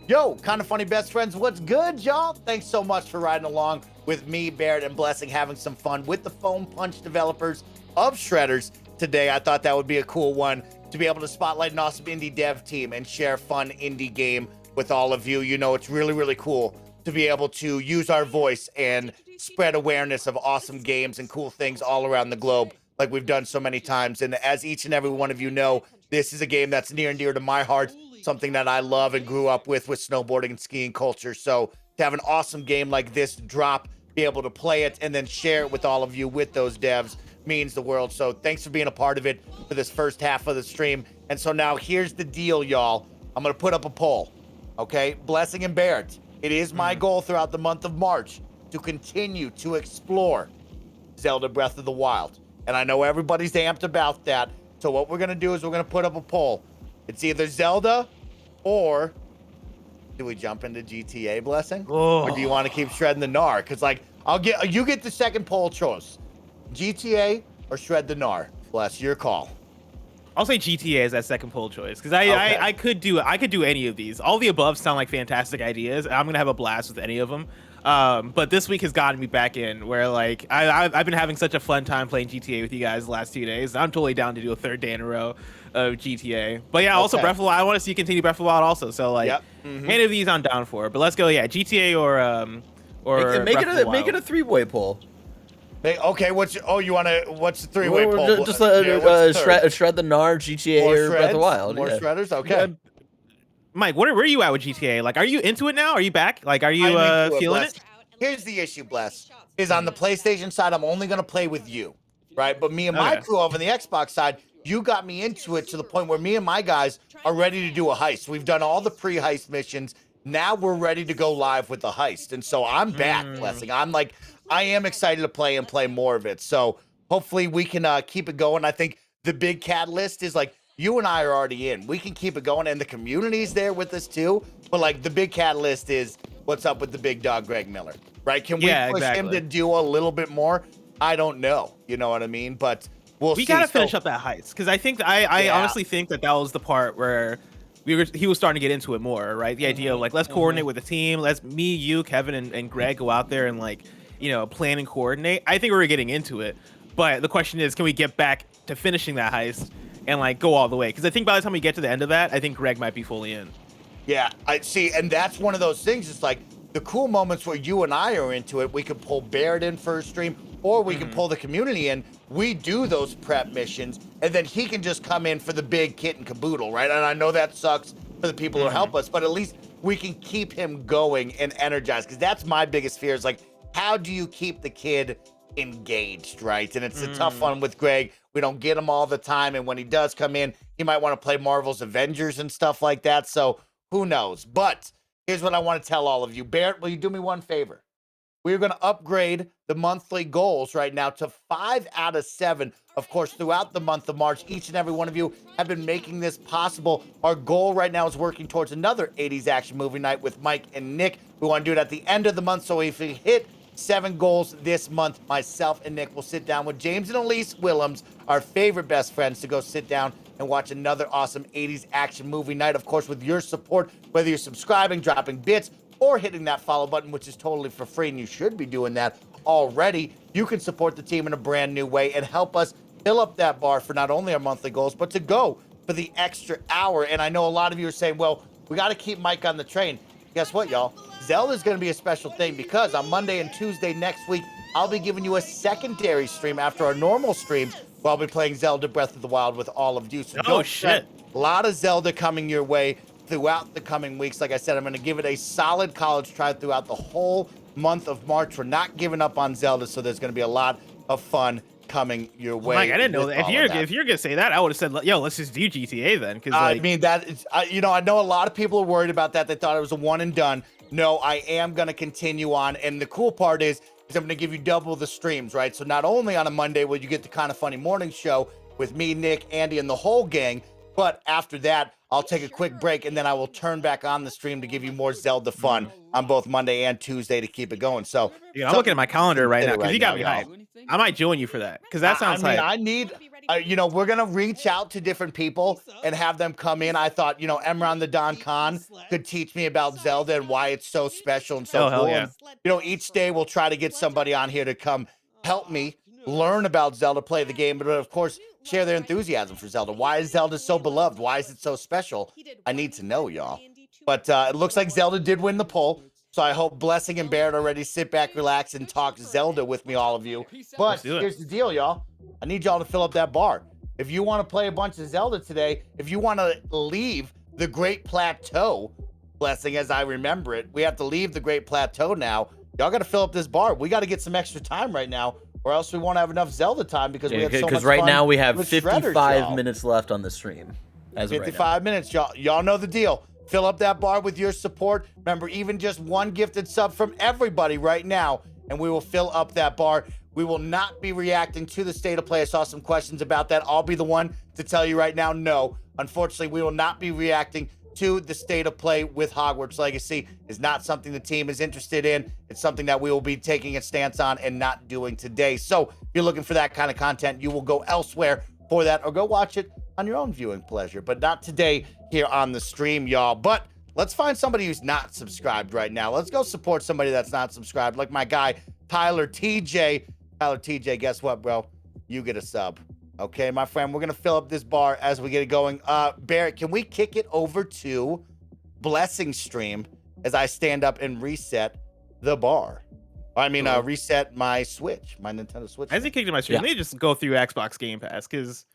Yo, kind of funny best friends, what's good, y'all? Thanks so much for riding along with me, Barrett, and Blessing, having some fun with the Foam Punch developers of Shredders today. I thought that would be a cool one to be able to spotlight an awesome indie dev team and share a fun indie game with all of you. You know, it's really, really cool to be able to use our voice and spread awareness of awesome games and cool things all around the globe like we've done so many times. And as each and every one of you know, this is a game that's near and dear to my heart, something that I love and grew up with snowboarding and skiing culture. So to have an awesome game like this drop, be able to play it, and then share it with all of you with those devs means the world. So thanks for being a part of it for this first half of the stream. And so now here's the deal, y'all. I'm going to put up a poll, okay? Blessing and Barrett, it is my goal throughout the month of March to continue to explore Zelda Breath of the Wild. And I know everybody's amped about that. So what we're going to do is we're going to put up a poll. It's either Zelda or do we jump into GTA, Blessing? Or do you want to keep shredding the gnar? Because like you get the second poll choice. GTA or shred the gnar. Bless, your call. I'll say GTA as that second poll choice because I could do any of these. All the above sound like fantastic ideas. I'm gonna have a blast with any of them. But this week has gotten me back in where like I've been having such a fun time playing GTA with you guys the last 2 days. I'm totally down to do a third day in a row of GTA. But yeah, also Breath of the Wild. I want to see you continue Breath of the Wild also. So like any of these I'm down for. But let's go. Yeah, GTA or make it a three-way poll. Okay, what's the three-way poll? Just shred the gnar, GTA or Breath of the Wild. More shredders. Okay. Mike, where are you at with GTA? Like, are you into it now? Are you back? Like, are you feeling it? Here's the issue, Bless, is on the PlayStation side, I'm only going to play with you, right? But me and my crew over on the Xbox side, you got me into it to the point where me and my guys are ready to do a heist. We've done all the pre-heist missions. Now we're ready to go live with the heist. And so I'm back, Blessing. I am excited to play more of it. So hopefully we can keep it going. I think the big catalyst is like, you and I are already in. We can keep it going, and the community's there with us too. But like the big catalyst is what's up with the big dog, Greg Miller, right? Can we push him to do a little bit more? I don't know. You know what I mean? But we'll see. We gotta finish up that heist because I think I honestly think that was the part where he was starting to get into it more, right? The idea of like let's coordinate with the team. Let's me, you, Kevin, and Greg go out there and like plan and coordinate. I think we were getting into it, but the question is, can we get back to finishing that heist? And like go all the way, because I think by the time we get to the end of that, I think Greg might be fully in. Yeah, I see, and that's one of those things. It's like the cool moments where you and I are into it. We could pull Barrett in for a stream, or we can pull the community in. We do those prep missions, and then he can just come in for the big kit and caboodle, right? And I know that sucks for the people who help us, but at least we can keep him going and energized. Because that's my biggest fear is like, how do you keep the kid engaged, right? And it's a tough one with Greg. We don't get him all the time, and when he does come in, he might want to play Marvel's Avengers and stuff like that. So who knows? But here's what I want to tell all of you. Barrett, will you do me one favor? We're going to upgrade the monthly goals right now to 5 out of 7. Of course, throughout the month of March, each and every one of you have been making this possible. Our goal right now is working towards another 80s action movie night with Mike and Nick. We want to do it at the end of the month, so if we hit 7 goals this month, myself and Nick will sit down with James and Elise Willems, our favorite best friends, to go sit down and watch another awesome 80s action movie night. Of course, with your support, whether you're subscribing, dropping bits, or hitting that follow button, which is totally for free, and you should be doing that already, you can support the team in a brand new way and help us fill up that bar for not only our monthly goals, but to go for the extra hour. And I know a lot of you are saying, well, we got to keep Mike on the train. Guess what, y'all? Zelda's going to be a special thing because on Monday and Tuesday next week, I'll be giving you a secondary stream after our normal streams where I'll be playing Zelda Breath of the Wild with all of you. So oh, shit. A lot of Zelda coming your way throughout the coming weeks. Like I said, I'm going to give it a solid college try throughout the whole month of March. We're not giving up on Zelda, so there's going to be a lot of fun coming your way. Mike, I didn't know that. If you're gonna say that, I would have said, "Yo, let's just do GTA then." Because I mean, that is, I know a lot of people are worried about that. They thought it was a one and done. No, I am gonna continue on, and the cool part is I'm gonna give you double the streams, right? So not only on a Monday will you get the Kind of Funny morning show with me, Nick, Andy, and the whole gang, but after that, I'll take a quick break, and then I will turn back on the stream to give you more Zelda fun on both Monday and Tuesday to keep it going. So, I'm looking at my calendar right now because you got me hyped. I might join you for that because that sounds hype. I you know, we're gonna reach out to different people and have them come in. I thought, you know, Emron the Don Khan could teach me about Zelda and why it's so special and so Oh, hell cool. yeah. And you know, each day we'll try to get somebody on here to come help me learn about Zelda, play the game, but of course share their enthusiasm for Zelda. Why is Zelda so beloved? Why is it so special? I need to know, y'all. But it looks like Zelda did win the poll. So I hope Blessing and Barrett already sit back, relax, and talk Zelda with me, all of you. But here's the deal, y'all. I need y'all to fill up that bar. If you want to play a bunch of Zelda today, if you want to leave the Great Plateau, Blessing, as I remember it, we have to leave the Great Plateau now. Y'all got to fill up this bar. We got to get some extra time right now, or else we won't have enough Zelda time because we have so much fun. Because right now we have with 55 Shredders, minutes left on the stream. As of 55 minutes, y'all. Y'all know the deal. Fill up that bar with your support. Remember, even just one gifted sub from everybody right now, and we will fill up that bar. We will not be reacting to the state of play. I saw some questions about that. I'll be the one to tell you right now, no. Unfortunately, we will not be reacting to the state of play with Hogwarts Legacy. It's not something the team is interested in. It's something that we will be taking a stance on and not doing today. So if you're looking for that kind of content, you will go elsewhere for that, or go watch it on your own viewing pleasure, but not today here on the stream, y'all. But let's find somebody who's not subscribed right now. Let's go support somebody that's not subscribed, like my guy Tyler TJ. Tyler TJ, guess what, bro? You get a sub. Okay, my friend, we're gonna fill up this bar as we get it going. Barrett, can we kick it over to Blessing stream as I stand up and reset the bar? I mean, reset my Switch, my Nintendo Switch. As he kicked in my stream, let me just go through Xbox Game Pass, because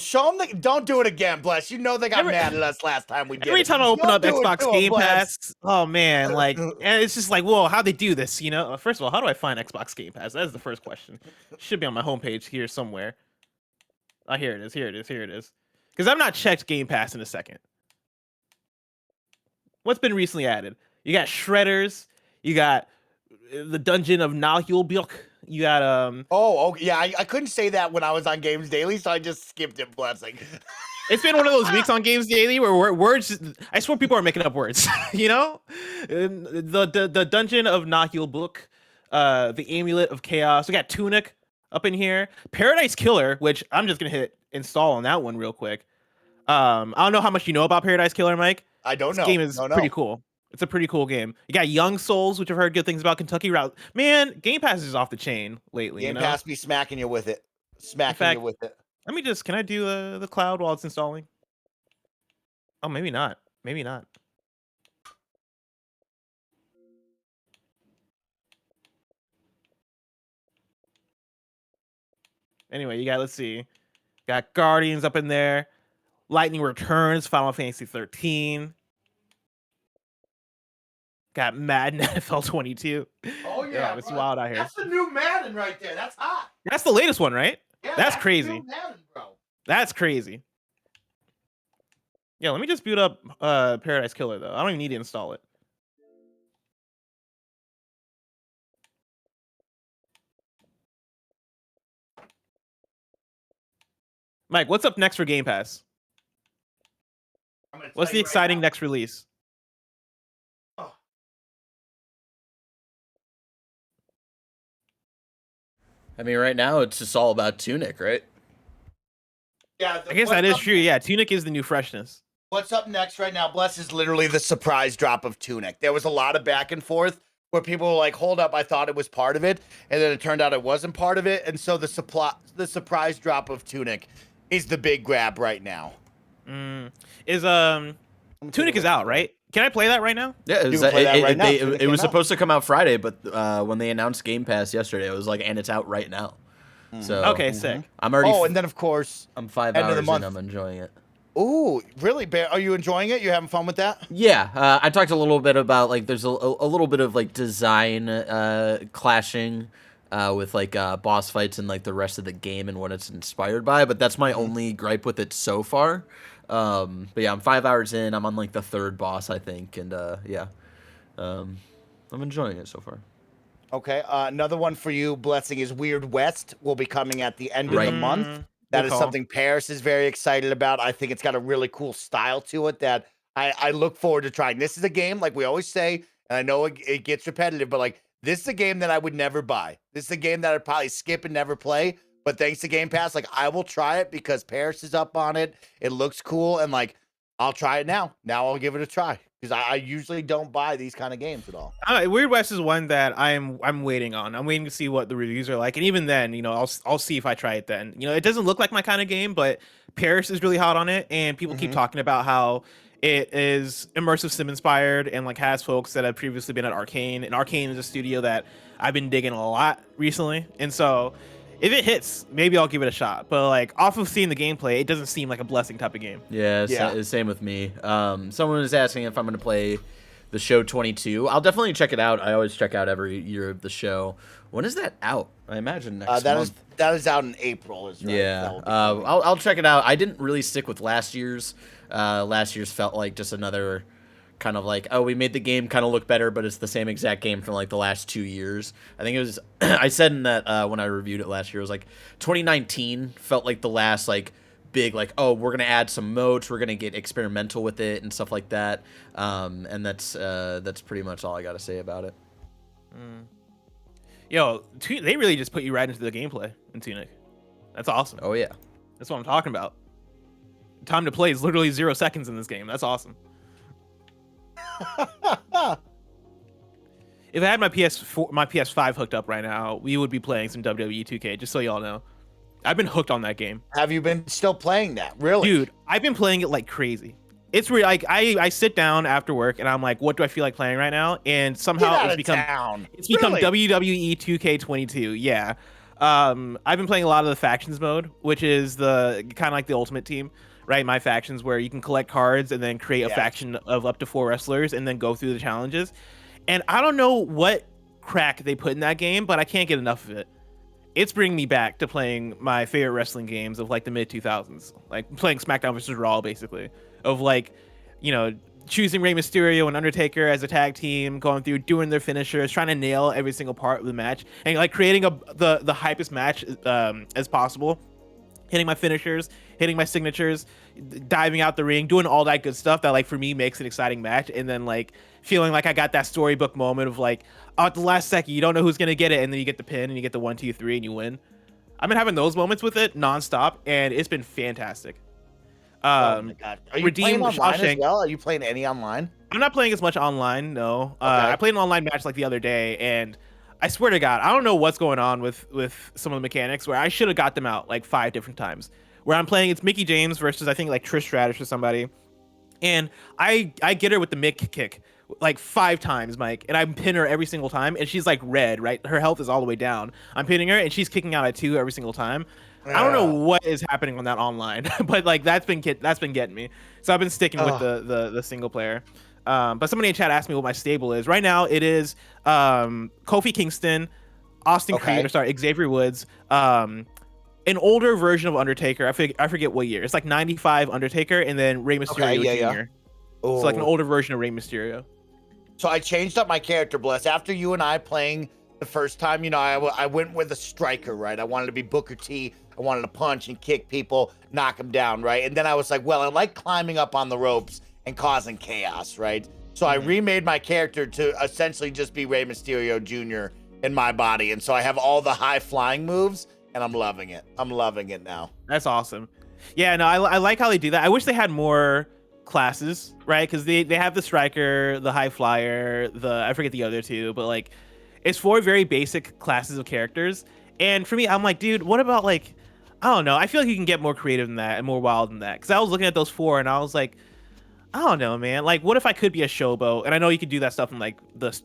show them don't do it again, Bless. You know they got mad at us last time we did. Every time I open up Xbox Game Pass, Pass, oh man, like, and it's just like, whoa, how'd they do this? You know, first of all, how do I find Xbox Game Pass? That's the first question. Should be on my homepage here somewhere. Oh, here it is. Here it is. Here it is. Because I've not checked Game Pass in a second. What's been recently added? You got Shredders. You got the Dungeon of Nahulbuk. You got yeah, I couldn't say that when I was on Games Daily, so I just skipped it. Blessing. It's been one of those weeks on Games Daily where words, I swear people are making up words. You know, the Dungeon of Nahulbuk, the Amulet of Chaos. We got Tunic up in here. Paradise Killer, which I'm just gonna hit install on that one real quick. I don't know how much you know about Paradise Killer, Mike. I don't know. This game is pretty cool. It's a pretty cool game. You got Young Souls, which I've heard good things about. Kentucky Route. Man, Game Pass is off the chain lately. Game Pass be smacking you with it. You with it. Let me just, can I do the cloud while it's installing? Oh, maybe not. Maybe not. Anyway, you got, let's see. Got Guardians up in there. Lightning Returns, Final Fantasy 13. Got Madden NFL 22. Oh yeah, it's wild out here. That's the new Madden right there. That's hot. That's the latest one, right? Yeah, that's crazy. New Madden, bro. That's crazy. Yeah, let me just boot up Paradise Killer though. I don't even need to install it. Mike, what's up next for Game Pass? What's the exciting next release? I mean, right now it's just all about Tunic, right? Yeah, I guess that is true. Yeah, Tunic is the new freshness. What's up next right now, Bless, is literally the surprise drop of Tunic. There was a lot of back and forth where people were like, hold up, I thought it was part of it, and then it turned out it wasn't part of it, and so the surprise drop of Tunic is the big grab right now. Tunic is out, right? Can I play that right now? Yeah, it was supposed to come out Friday, but when they announced Game Pass yesterday, it was like, and it's out right now. So okay, sick. I'm already. Oh, and then of course I'm 5 hours in. I'm enjoying it. Ooh, really? Are you enjoying it? You having fun with that? Yeah, I talked a little bit about like there's a little bit of like design clashing with like boss fights and like the rest of the game and what it's inspired by, but that's my only gripe with it so far. But yeah, I'm 5 hours in. I'm on like the third boss, I think, and yeah, I'm enjoying it so far. Okay, another one for you, Blessing, is Weird West will be coming at the end of the month. That is something Paris is very excited about. I think it's got a really cool style to it that I look forward to trying. This is a game, like we always say, and I know it gets repetitive, but like this is a game that I would never buy. This is a game that I'd probably skip and never play. But thanks to Game Pass, like I will try it because Paris is up on it. It looks cool, and like I'll try it now. Now I'll give it a try because I usually don't buy these kind of games at all. Weird West is one that I'm waiting on. I'm waiting to see what the reviews are like, and even then, you know, I'll see if I try it then. You know, it doesn't look like my kind of game, but Paris is really hot on it, and people keep talking about how it is immersive sim inspired and like has folks that have previously been at Arcane, and Arcane is a studio that I've been digging a lot recently, and so if it hits, maybe I'll give it a shot. But like off of seeing the gameplay, it doesn't seem like a Blessing type of game. Yeah, same with me. Someone was asking if I'm going to play the show 22. I'll definitely check it out. I always check out every year of the show. When is that out? I imagine next month. That is out in April. Is right. Yeah, I'll check it out. I didn't really stick with last year's. Last year's felt like just another kind of like, oh, we made the game kind of look better, but it's the same exact game from like the last 2 years. I think it was, I said in that when I reviewed it last year, it was like 2019 felt like the last like big, like, oh, we're going to add some modes, we're going to get experimental with it and stuff like that. And that's pretty much all I got to say about it. Yo, they really just put you right into the gameplay in Tunic. That's awesome. Oh yeah. That's what I'm talking about. Time to play is literally 0 seconds in this game. That's awesome. If I had my PS5 hooked up right now, we would be playing some WWE 2K, just so y'all know. I've been hooked on that game. Have you been still playing that? Really? Dude, I've been playing it like crazy. It's really like I sit down after work and I'm like, what do I feel like playing right now? And somehow it's become WWE 2K22. Yeah. I've been playing a lot of the factions mode, which is the kind of like the Ultimate Team. Right, my factions, where you can collect cards and then create a faction of up to 4 wrestlers and then go through the challenges. And I don't know what crack they put in that game, but I can't get enough of it. It's bringing me back to playing my favorite wrestling games of like the mid 2000s, like playing SmackDown versus Raw, basically, of like, you know, choosing Rey Mysterio and Undertaker as a tag team, going through doing their finishers, trying to nail every single part of the match, and like creating the hypest match as possible. Hitting my finishers, hitting my signatures, diving out the ring, doing all that good stuff that, like, for me makes an exciting match. And then, like, feeling like I got that storybook moment of, like, oh, at the last second, you don't know who's going to get it. And then you get the pin and you get the 1, 2, 3 and you win. I've been having those moments with it nonstop, and it's been fantastic. Oh my God. Are you playing online as well? Are you playing any online? I'm not playing as much online, no. Okay. I played an online match, like, the other day, and I swear to God, I don't know what's going on with some of the mechanics where I should have got them out like 5 different times. Where I'm playing, it's Mickie James versus I think like Trish Stratus or somebody, and I get her with the Mick kick like 5 times, Mike, and I pin her every single time, and she's like red, right? Her health is all the way down. I'm pinning her, and she's kicking out at 2 every single time. I don't know what is happening on that online, but like that's been getting me. So I've been sticking with the single player. But somebody in chat asked me what my stable is. Right now, it is Kofi Kingston, Austin Creed, or sorry, Xavier Woods, an older version of Undertaker. I forget what year. It's like 95 Undertaker, and then Rey Mysterio Jr. So like an older version of Rey Mysterio. So I changed up my character, Bless. After you and I playing the first time, you know, I went with a striker, right? I wanted to be Booker T. I wanted to punch and kick people, knock them down, right? And then I was like, well, I like climbing up on the ropes and causing chaos, right? So I remade my character to essentially just be Rey Mysterio Jr. in my body. And so I have all the high flying moves, and I'm loving it. I'm loving it now. That's awesome. Yeah, no, I like how they do that. I wish they had more classes, right? Because they have the striker, the high flyer, I forget the other two, but like it's 4 very basic classes of characters. And for me, I'm like, dude, what about like, I don't know. I feel like you can get more creative than that and more wild than that. Because I was looking at those 4 and I was like, I don't know, man. Like, what if I could be a showboat? And I know you could do that stuff in like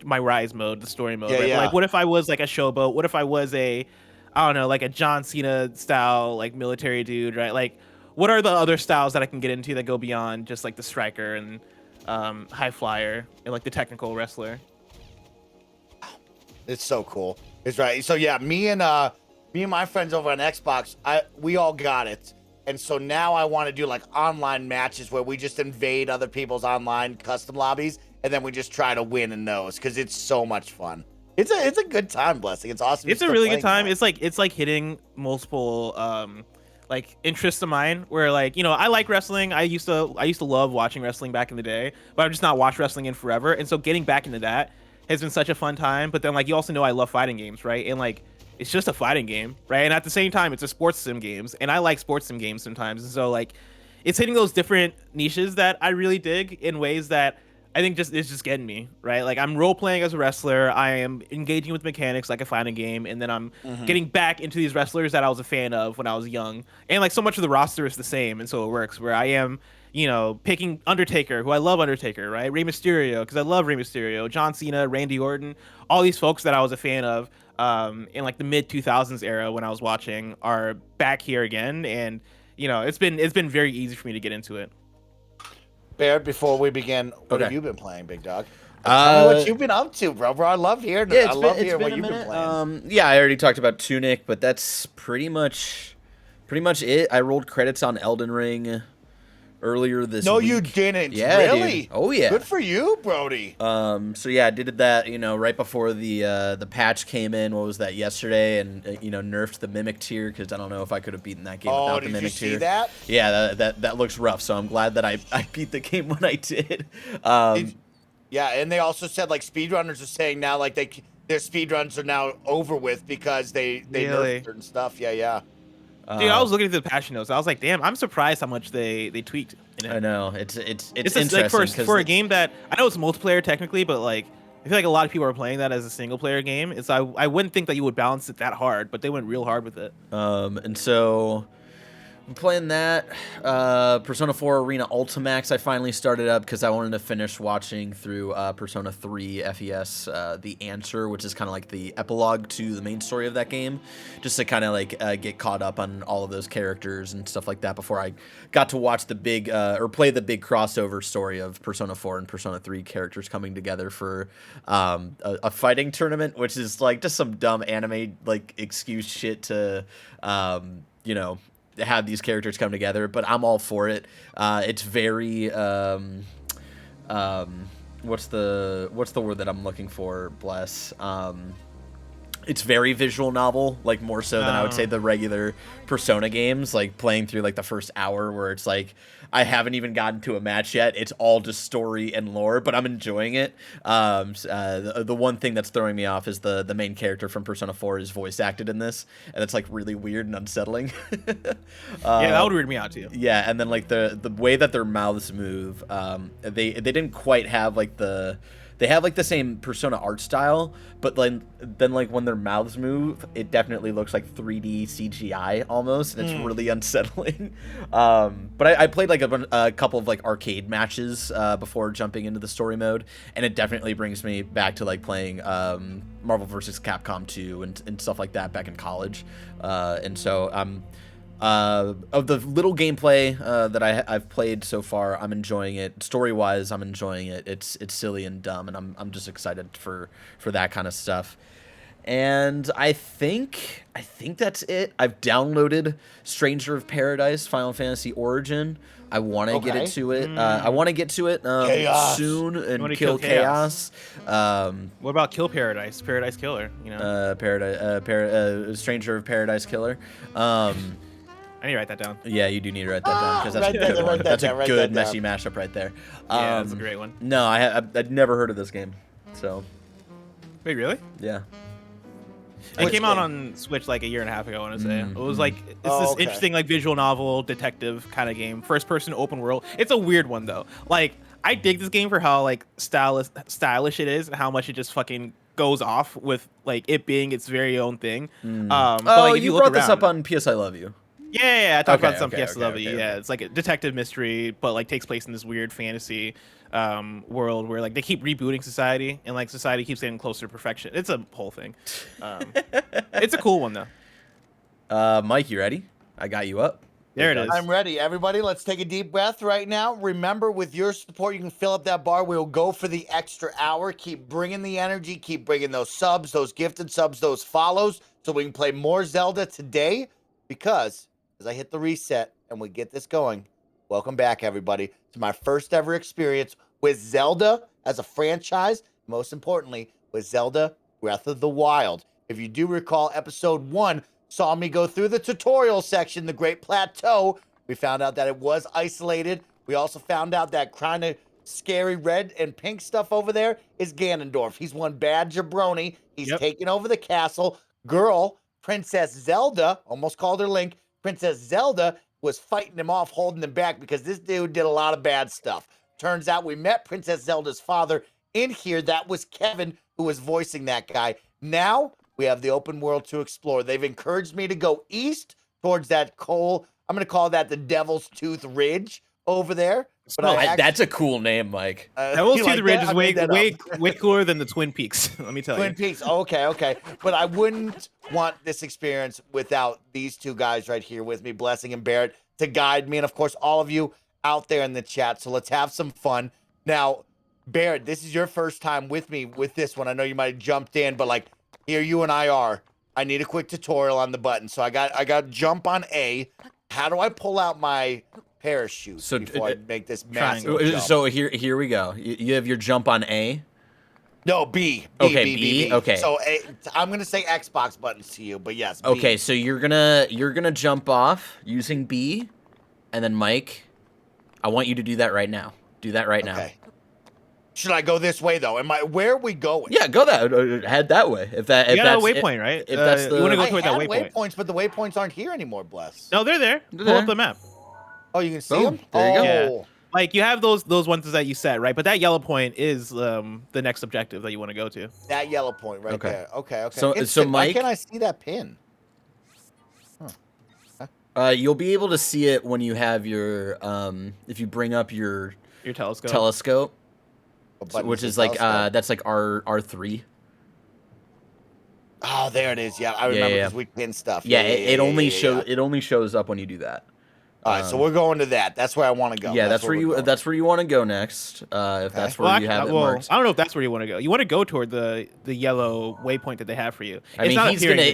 my Rise mode, the story mode. Right? Like, what if I was like a showboat? What if I was I don't know, like a John Cena style, like military dude, right? Like, what are the other styles that I can get into that go beyond just like the striker and high flyer and like the technical wrestler? It's so cool. It's right. So yeah, me and my friends over on Xbox, we all got it. And so now I want to do like online matches where we just invade other people's online custom lobbies and then we just try to win in those because it's so much fun. It's a good time, Blessing. It's awesome. It's a really good time. That. It's like hitting multiple like interests of mine where like, you know, I like wrestling. I used to love watching wrestling back in the day, but I've just not watched wrestling in forever. And so getting back into that has been such a fun time. But then like you also know I love fighting games, right? And like it's just a fighting game, right? And at the same time, it's a sports sim games, and I like sports sim games sometimes. And so like, it's hitting those different niches that I really dig in ways that I think just it's just getting me, right? Like I'm role playing as a wrestler, I am engaging with mechanics like a fighting game, and then I'm getting back into these wrestlers that I was a fan of when I was young. And like so much of the roster is the same, and so it works. Where I am, picking Undertaker, who I love Undertaker, right? Rey Mysterio, because I love Rey Mysterio, John Cena, Randy Orton, all these folks that I was a fan of in like the mid 2000s era when I was watching are back here again, and it's been very easy for me to get into it. Bear, before we begin, what have Okay. you been playing, big dog? Tell me what you've been up to, bro. I love hearing it. Yeah, I love it's hearing been what a you've been minute. playing. Yeah, I already talked about Tunic, but that's pretty much it. I rolled credits on Elden Ring earlier this No, week. you didn't. Yeah, Really? dude. Oh yeah. Good for you, Brody. So yeah, I did that, right before the patch came in. What was that, yesterday? And nerfed the Mimic tier because I don't know if I could have beaten that game Oh, without did the you Mimic see tier. that? Yeah, that looks rough. So I'm glad that I beat the game when I did. Yeah, and they also said like speedrunners are saying now like their speedruns are now over with because they Really? nerfed certain stuff. Yeah. Dude, I was looking at the patch notes. I was like, damn, I'm surprised how much they tweaked in it. I know it's It's interesting just, like for 'cause a game that I know it's multiplayer technically, but like I feel like a lot of people are playing that as a single player game. It's I wouldn't think that you would balance it that hard, but they went real hard with it. and so I'm playing that. Persona 4 Arena Ultimax I finally started up because I wanted to finish watching through Persona 3 FES The Answer, which is kind of like the epilogue to the main story of that game, just to kind of like get caught up on all of those characters and stuff like that before I got to watch the big or play the big crossover story of Persona 4 and Persona 3 characters coming together for a fighting tournament, which is like just some dumb anime like excuse shit to have these characters come together, but I'm all for it. It's very what's the word that I'm looking for? Bless. It's very visual novel, like more so than I would say the regular Persona games, like playing through like the first hour where it's like I haven't even gotten to a match yet. It's all just story and lore, but I'm enjoying it. The one thing that's throwing me off is the main character from Persona 4 is voice acted in this, and it's like really weird and unsettling. Yeah, that would weird me out too. Yeah, and then like the way that their mouths move, they didn't quite have like they have like the same Persona art style, but then like when their mouths move, it definitely looks like 3D CGI almost, and it's really unsettling. But I played like a couple of like arcade matches before jumping into the story mode, and it definitely brings me back to like playing Marvel vs. Capcom 2 and stuff like that back in college. And so of the little gameplay that I've played so far, I'm enjoying it. Story-wise, I'm enjoying it. It's silly and dumb, and I'm just excited for that kind of stuff. And I think that's it. I've downloaded Stranger of Paradise Final Fantasy Origin. I want to get into it. I want to get to it soon and kill Chaos. What about Kill Paradise? Paradise Killer, Stranger of Paradise Killer. I need to write that down. Yeah, you do need to write that down because that's a good one. That's a good messy mashup right there. Yeah, that's a great one. No, I'd never heard of this game, so Wait, really? yeah. It came out on Switch like a year and a half ago, I want to say. It was like, it's this interesting like visual novel, detective kind of game. First person open world. It's a weird one though. Like, I dig this game for how like stylish it is and how much it just fucking goes off with like it being its very own thing. But, like, if you look brought this up around- on PS I Love You. Yeah, I talked about some okay, PSW. okay. Yeah, it's like a detective mystery, but like takes place in this weird fantasy world where like they keep rebooting society and like society keeps getting closer to perfection. It's a whole thing. It's a cool one though. Mike, you ready? I got you up. There it is. I'm ready. Everybody, let's take a deep breath right now. Remember, with your support, you can fill up that bar. We'll go for the extra hour. Keep bringing the energy. Keep bringing those subs, those gifted subs, those follows, so we can play more Zelda today. Because as I hit the reset and we get this going, welcome back, everybody, to my first ever experience with Zelda as a franchise. Most importantly, with Zelda Breath of the Wild. If you do recall, episode 1 saw me go through the tutorial section, the Great Plateau. We found out that it was isolated. We also found out that kind of scary red and pink stuff over there is Ganondorf. He's one bad jabroni. He's taking over the castle. Girl Princess Zelda, almost called her Link, Princess Zelda was fighting him off, holding him back because this dude did a lot of bad stuff. Turns out we met Princess Zelda's father in here. That was Kevin, who was voicing that guy. Now we have the open world to explore. They've encouraged me to go east towards that coal. I'm going to call that the Devil's Tooth Ridge over there. But that's a cool name, Mike. Devil's Tooth Ridge is way cooler than the Twin Peaks. Let me tell you. Twin Peaks. Okay. But I wouldn't want this experience without these two guys right here with me, Blessing and Barrett, to guide me, and of course all of you out there in the chat. So let's have some fun. Now, Barrett, this is your first time with me with this one. I know you might have jumped in, but like here you and I are. I need a quick tutorial on the button. So I got jump on A. How do I pull out my parachute before I make this massive jump? So here we go. You have your jump on A. No, B. B. Okay. So I'm gonna say Xbox buttons to you, but yes. B. Okay, so you're gonna jump off using B, and then Mike, I want you to do that right now. Do that right now. Should I go this way though? Where are we going? Yeah, go head that way. If you got a waypoint, right? If that's the you want to go toward that waypoints, but the waypoints aren't here anymore. Bless. No, they're there. Pull up the map. Oh, you can see them. There you go. Yeah. Like you have those ones that you set, right? But that yellow point is the next objective that you want to go to. That yellow point right there. Okay. So Mike, why can't I see that pin? You'll be able to see it when you have your if you bring up your telescope, which is like that's like R3. Oh, there it is. Yeah, I remember because we pin stuff. It only shows up when you do that. All right, so we're going to that. That's where I want to go. Yeah, that's where you want to go next. If that's where you have it marked. I don't know if that's where you want to go. You want to go toward the yellow waypoint that they have for you. I mean,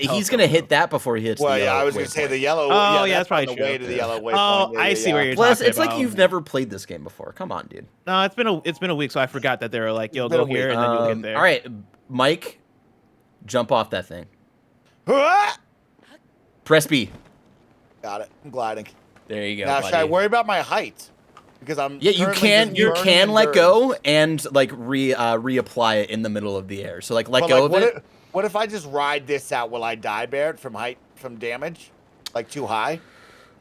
he's gonna hit that before he hits. Well, I was gonna say the yellow. Oh, yeah, that's probably the way to the yellow waypoint. Oh, I see where you're talking about. It's like you've never played this game before. Come on, dude. No, it's been a week, so I forgot that they were like, "Yo, go here," and then you'll get there. All right, Mike, jump off that thing. Press B. Got it. I'm gliding. There you go. Now, should I worry about my height? Because I'm you can let go and like reapply it in the middle of the air. So like let go of it. What if I just ride this out? Will I die, Barrett, from damage? Like too high?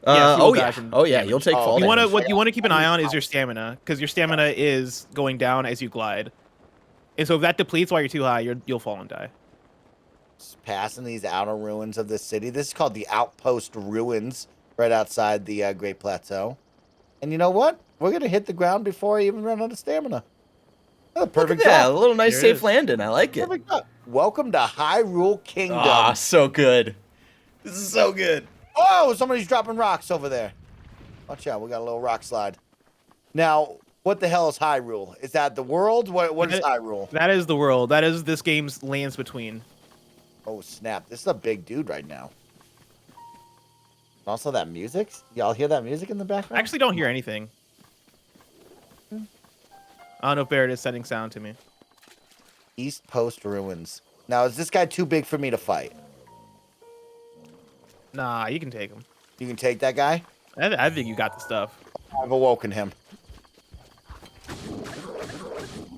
Oh yeah, you'll take fall damage. What you want to keep an eye on is your stamina, because your stamina is going down as you glide, and so if that depletes while you're too high, you'll fall and die. Just passing these outer ruins of the city. This is called the Outpost Ruins, right outside the Great Plateau. And you know what? We're gonna hit the ground before I even run out of stamina. Perfect job. A little nice safe landing. I like it. Perfect job. Welcome to Hyrule Kingdom. Ah, so good. This is so good. Oh, somebody's dropping rocks over there. Watch out, we got a little rock slide. Now, what the hell is Hyrule? Is that the world? What is Hyrule? That is the world. That is this game's lands between. Oh, snap. This is a big dude right now. Also, that music. Y'all hear that music in the background? I actually don't hear anything. I don't know if Barrett is sending sound to me. East Post Ruins. Now, is this guy too big for me to fight? Nah, you can take him. You can take that guy? I think you got the stuff. I've awoken him.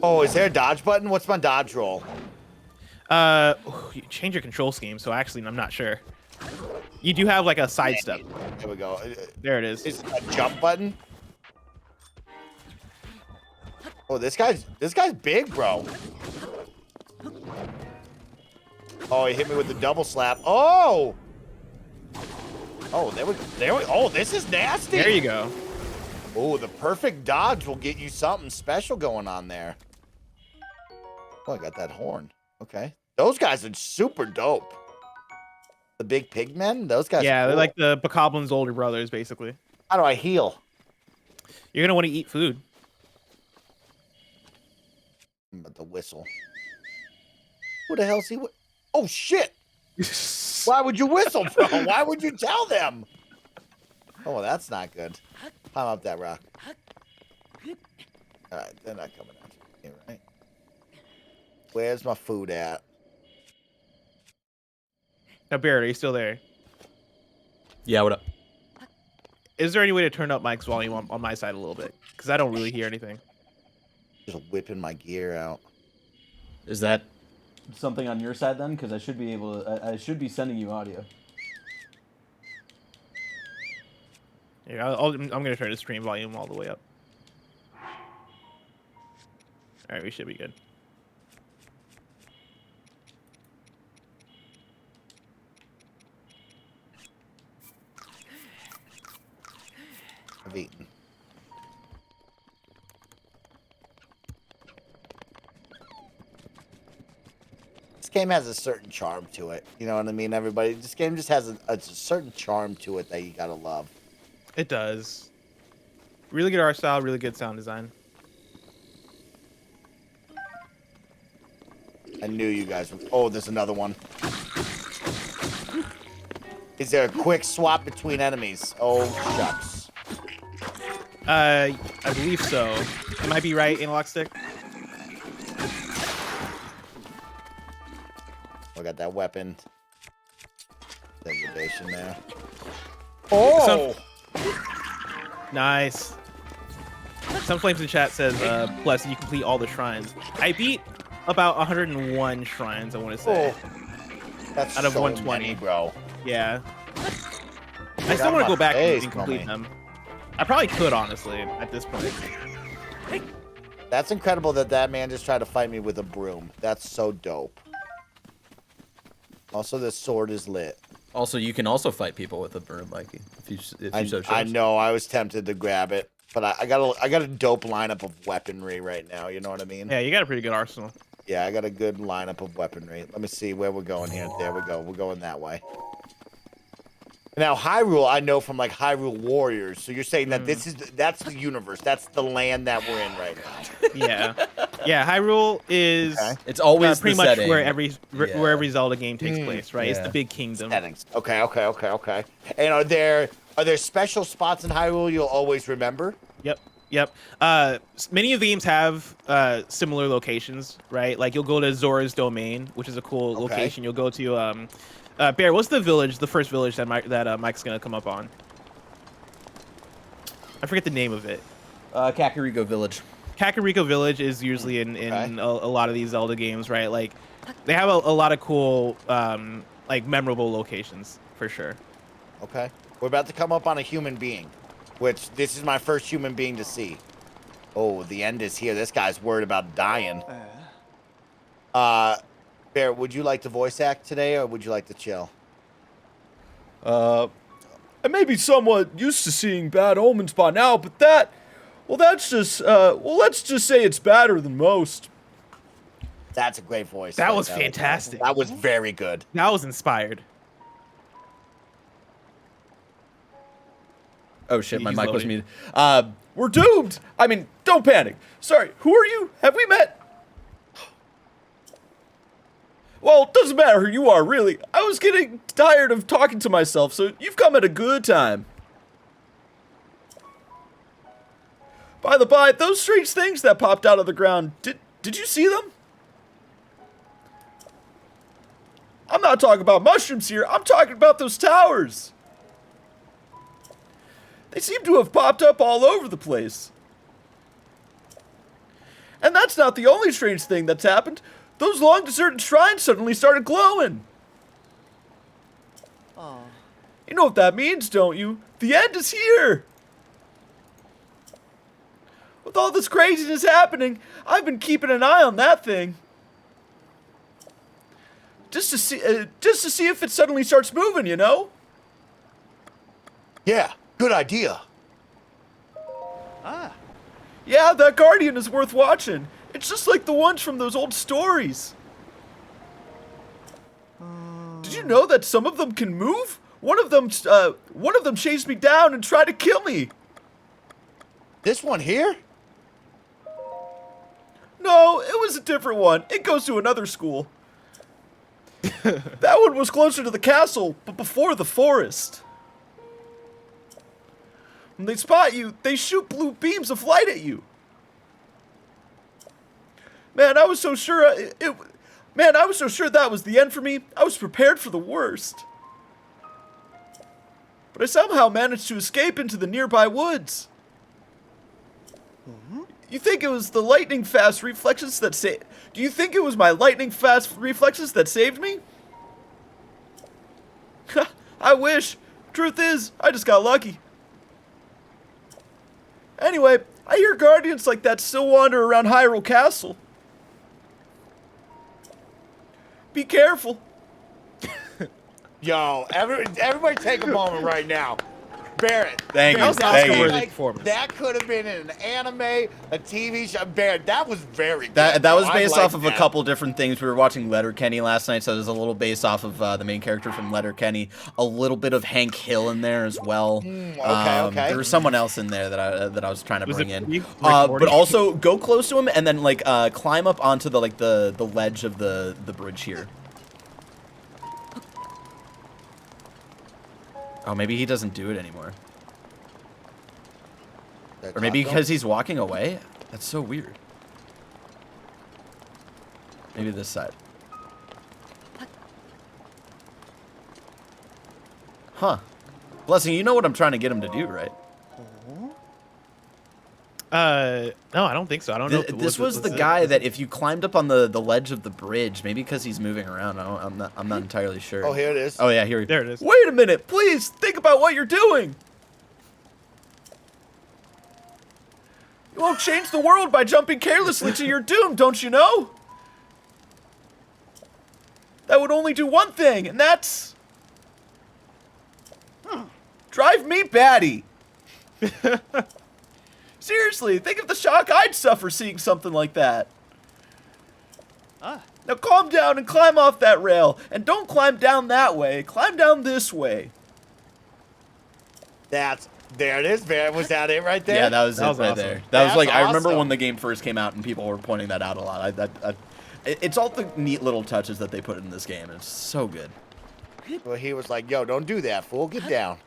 Oh, is there a dodge button? What's my dodge roll? You change your control scheme, so actually I'm not sure. You do have like a sidestep. There we go. There it is. Is it a jump button? Oh, this guy's big, bro. Oh, he hit me with the double slap. Oh! Oh, there we go. Oh, this is nasty. There you go. Oh, the perfect dodge will get you something special going on there. Oh, I got that horn. Okay. Those guys are super dope. The big pigmen? Those guys Yeah, are cool. they're like the Bokoblin's older brothers, basically. How do I heal? You're going to want to eat food. I'm about to whistle. Who the hell's he? Oh, shit! Why would you whistle, bro? Why would you tell them? Oh, that's not good. Climb up that rock. All right, they're not coming out here, right? Where's my food at? Now, Barrett, are you still there? Yeah, what up? Is there any way to turn up Mike's volume on my side a little bit? Because I don't really hear anything. Just whipping my gear out. Is that something on your side then? Because I should be able to. I should be sending you audio. Yeah, I'm gonna turn the stream volume all the way up. All right, we should be good. I've eaten. This game has a certain charm to it. You know what I mean, everybody? This game just has a certain charm to it that you gotta love. It does. Really good art style, really good sound design. I knew you guys would. Oh, there's another one. Is there a quick swap between enemies? Oh, shucks. I believe so. You might be right, analog stick. I got that weapon. Degradation there. Oh! Nice. Some Flames in chat says, plus you complete all the shrines. I beat about 101 shrines, I want to say. Oh, that's out of so 120, many, bro. Yeah. I still want to go back and complete them. I probably could, honestly, at this point. That's incredible that man just tried to fight me with a broom. That's so dope. Also, this sword is lit. Also, you can also fight people with a broom, Mikey, if you so choose. I know. I was tempted to grab it, but I got a dope lineup of weaponry right now. You know what I mean? Yeah, you got a pretty good arsenal. Yeah, I got a good lineup of weaponry. Let me see where we're going here. There we go. We're going that way. Now, Hyrule, I know from like Hyrule Warriors. So you're saying that that's the universe. That's the land that we're in right now. Yeah. Yeah, Hyrule is it's always pretty the much setting. where every Zelda game takes place, right? Yeah. It's the big kingdom. Settings. Okay. And are there special spots in Hyrule you'll always remember? Yep. Many of the games have similar locations, right? Like you'll go to Zora's Domain, which is a cool location. You'll go to Bear. What's the village? The first village that Mike's gonna come up on? I forget the name of it. Kakariko Village. Kakariko Village is usually in a lot of these Zelda games, right? Like they have a lot of cool, like memorable locations for sure. Okay. We're about to come up on a human being, which this is my first human being to see. Oh, the end is here. This guy's worried about dying. Bear, would you like to voice act today, or would you like to chill? I may be somewhat used to seeing bad omens by now, but let's just say it's better than most. That's a great voice. That was fantastic. That was very good. That was inspired. Oh shit, my He's mic was loading. muted. We're doomed. I mean, don't panic. Sorry, who are you? Have we met? Well, it doesn't matter who you are, really. I was getting tired of talking to myself, so you've come at a good time. By the by, those strange things that popped out of the ground, did you see them? I'm not talking about mushrooms here. I'm talking about those towers. They seem to have popped up all over the place. And that's not the only strange thing that's happened. Those long deserted shrines suddenly started glowing. Oh. You know what that means, don't you? The end is here. With all this craziness happening, I've been keeping an eye on that thing. Just to see if it suddenly starts moving, you know? Yeah, good idea. Ah. Yeah, that Guardian is worth watching. It's just like the ones from those old stories. Did you know that some of them can move? One of them chased me down and tried to kill me. This one here? No, it was a different one. It goes to another school. That one was closer to the castle, but before the forest. When they spot you, they shoot blue beams of light at you. Man, I was so sure I was so sure that was the end for me. I was prepared for the worst. But I somehow managed to escape into the nearby woods. You think it was the lightning fast reflexes that saved? Do you think it was my lightning fast reflexes that saved me? I wish. Truth is, I just got lucky. Anyway, I hear guardians like that still wander around Hyrule Castle. Be careful. Yo, everybody take a moment right now. Barrett. Thank you. Barrett, Thank you. like, Performance. that could have been in an anime, a TV show. Barrett, that was very good. That bro. was I based like off of a that. couple different things. We were watching Letterkenny last night, so there's a little based off of the main character from Letterkenny. A little bit of Hank Hill in there as well. Okay. There was someone else in there that I was trying to Was bring it in. Rick Morty? But also go close to him and then like climb up onto the the ledge of the bridge here. Oh, maybe he doesn't do it anymore. Or maybe because he's walking away? That's so weird. Maybe this side. Huh. Blessing, you know what I'm trying to get him to do, right? No, I don't think so. I don't know. This was the guy that if you climbed up on the ledge of the bridge, maybe because he's moving around, I'm not entirely sure. Oh, here it is. Oh yeah, here. There it is. Wait a minute, please think about what you're doing. You won't change the world by jumping carelessly to your doom, don't you know? That would only do one thing, and that's... drive me batty. Seriously, think of the shock I'd suffer seeing something like that. Now calm down and climb off that rail. And don't climb down that way. Climb down this way. There it is, Barrett. Was that it right there? Yeah, that was it was right awesome. there. That That's was like I remember awesome. when the game first came out and people were pointing that out a lot. It's all the neat little touches that they put in this game. It's so good. Well, he was like, yo, don't do that, fool. Get down.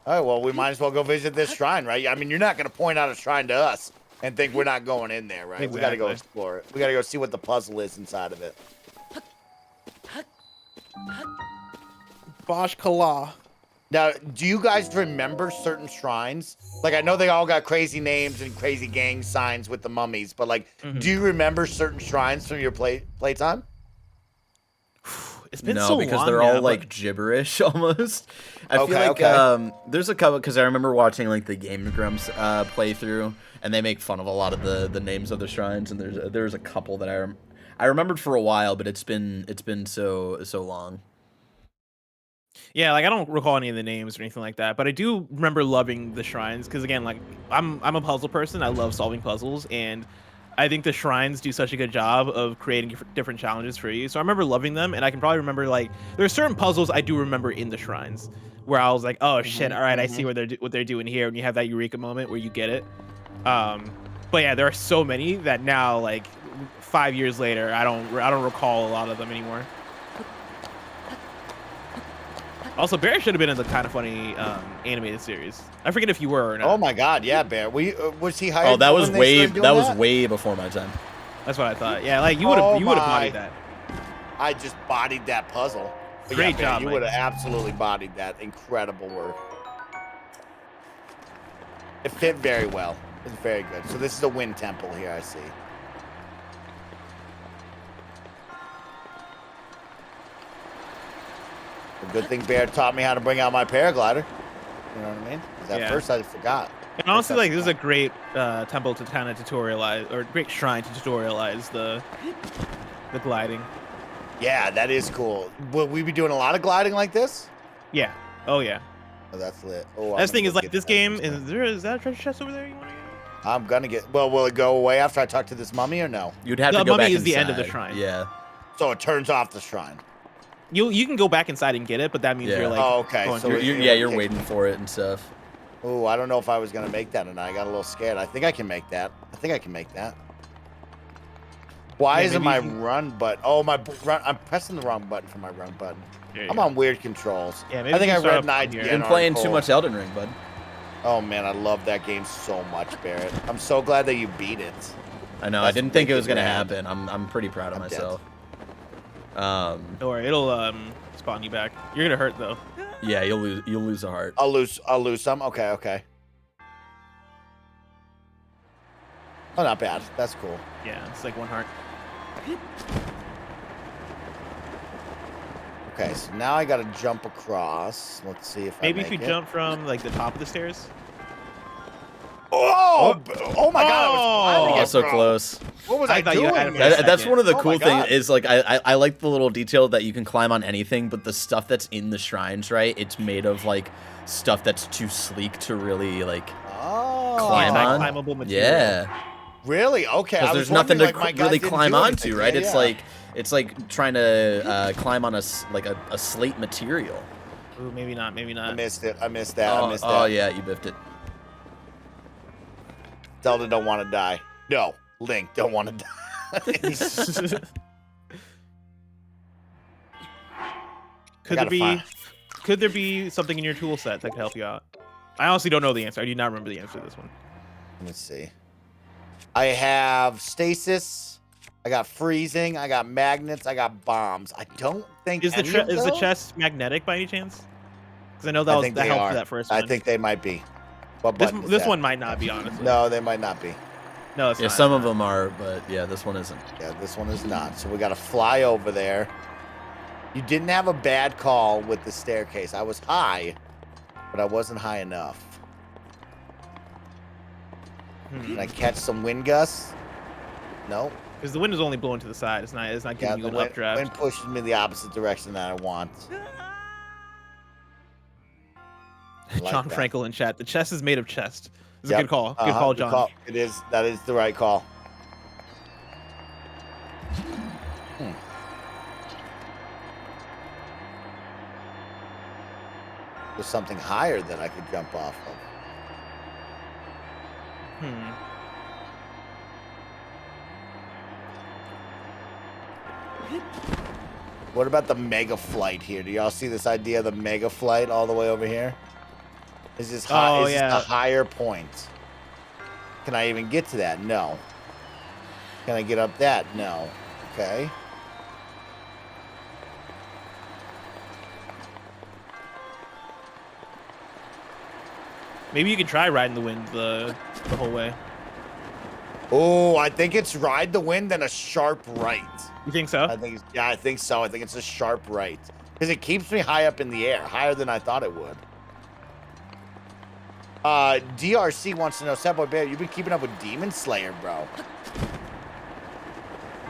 All right, well, we might as well go visit this shrine, right? I mean, you're not going to point out a shrine to us and think we're not going in there, right? We got to go Exactly. explore it. We got to go see what the puzzle is inside of it. Bosh Kala. Now, do you guys remember certain shrines? Like, I know they all got crazy names and crazy gang signs with the mummies, but, like, do you remember certain shrines from your playtime? It's been No, so because long they're now, all but- like gibberish almost. I feel Okay, like okay. there's a couple because I remember watching like the Game Grumps playthrough, and they make fun of a lot of the names of the shrines, and there's a couple that I remembered for a while, but it's been so long. Yeah, like I don't recall any of the names or anything like that, but I do remember loving the shrines because again, like I'm a puzzle person. I love solving puzzles, and I think the shrines do such a good job of creating different challenges for you. So I remember loving them, and I can probably remember like there's certain puzzles I do remember in the shrines where I was like, oh shit, all right, I see what they're doing here, and you have that eureka moment where you get it. But yeah, there are so many that now like 5 years later, I don't recall a lot of them anymore. Also, Barry should have been in the KindaFunny animated series. I forget if you were or not. Oh, my God. Yeah, Bear. Was he hired? Oh, that was when they way started doing that was way before my time. That's what I thought. Yeah, like you would have Oh you would have my. bodied that. I just bodied that puzzle. But Great yeah, Bear, job, you Mike. would have absolutely bodied that. Incredible work. It fit very well. It's very good. So this is a wind temple here, I see. A good thing Bear taught me how to bring out my paraglider. You know what I mean? 'Cause at Yeah. first I forgot. And honestly, like this is a great temple to kind of tutorialize, or great shrine to tutorialize the gliding. Yeah, that is cool. Will we be doing a lot of gliding like this? Yeah. Oh yeah. Oh, that's lit. Oh, That's the thing is like get this that game next time. is that a treasure chest over there you want to get? I'm gonna get. Well, will it go away after I talk to this mummy or no? You'd have The to go mummy back is the end of the inside. shrine. Yeah. So it turns off the shrine. You can go back inside and get it, but that means Yeah. you're like Oh, okay, going so through- You're waiting for it and stuff. Oh, I don't know if I was gonna make that or not. I got a little scared. I think I can make that. Why Yeah, isn't maybe my you run button? Oh, my run. I'm pressing the wrong button for my run button. There you I'm go. on weird controls. Yeah, maybe I think you I start read up an from here. idea. Been playing too much Elden Ring, bud. Oh man, I love that game so much, Barrett. I'm so glad that you beat it. I know. That's I didn't think it was gonna wicked happen. I'm pretty proud of I'm dead. myself. Don't worry, it'll spawn you back. You're gonna hurt though. Yeah, you'll lose a heart. I'll lose some. Okay. Oh, not bad. That's cool. Yeah, it's like 1 heart. Okay, so now I gotta jump across. Let's see if Maybe I if make you it. jump from like the top of the stairs. Oh! Oh my God! I was climbing Oh, it, so bro. close. What was I I thought you doing? had it for a man? second. That's one of the Oh cool my things God. is like I like the little detail that you can climb on anything, but the stuff that's in the shrines, right? It's made of like stuff that's too sleek to really like Oh. climb on. Climbable material. Yeah, Really? Okay. I because was there's nothing to wondering, like, my guys really didn't climb do onto, anything. right? Yeah, It's like trying to climb on a slate material. Ooh, maybe not. Maybe I not. missed it. I missed that. Oh, I missed oh that. yeah, you biffed it. Zelda don't want to die. No, Link don't want to die. Could there be something in your tool set that could help you out? I honestly don't know the answer. I do not remember the answer to this one. Let me see. I have stasis. I got freezing. I got magnets. I got bombs. I don't think Is the any of is the those- chest magnetic by any chance? Because I know I that think that they helped are. for that first one. I think they might be. What this button is this that? one might not be, honestly. No, they might not be. No, it's Yeah, not. some of them are, but yeah, this one isn't. Yeah, this one is not. So we got to fly over there. You didn't have a bad call with the staircase. I was high, but I wasn't high enough. Can I catch some wind gusts? No. Because the wind is only blowing to the side. It's not Yeah, giving the you an wind updraft. pushes me the opposite direction that I want. I like John that. Frankel in chat. The chest is made of chest. It's a Yep. good call. Good Uh-huh, call, good John. call. It is. That is the right call. There's something higher that I could jump off of. Hmm. What about the mega flight here? Do y'all see this idea of the mega flight all the way over here? Is this high? Oh, is yeah. this a higher point? Can I even get to that? No. Can I get up that? No. Okay. Maybe you could try riding the wind the whole way. Oh, I think it's ride the wind and a sharp right. You think so? I think so. I think it's a sharp right. Because it keeps me high up in the air, higher than I thought it would. DRC wants to know, Sadboy Bear, you've been keeping up with Demon Slayer, bro.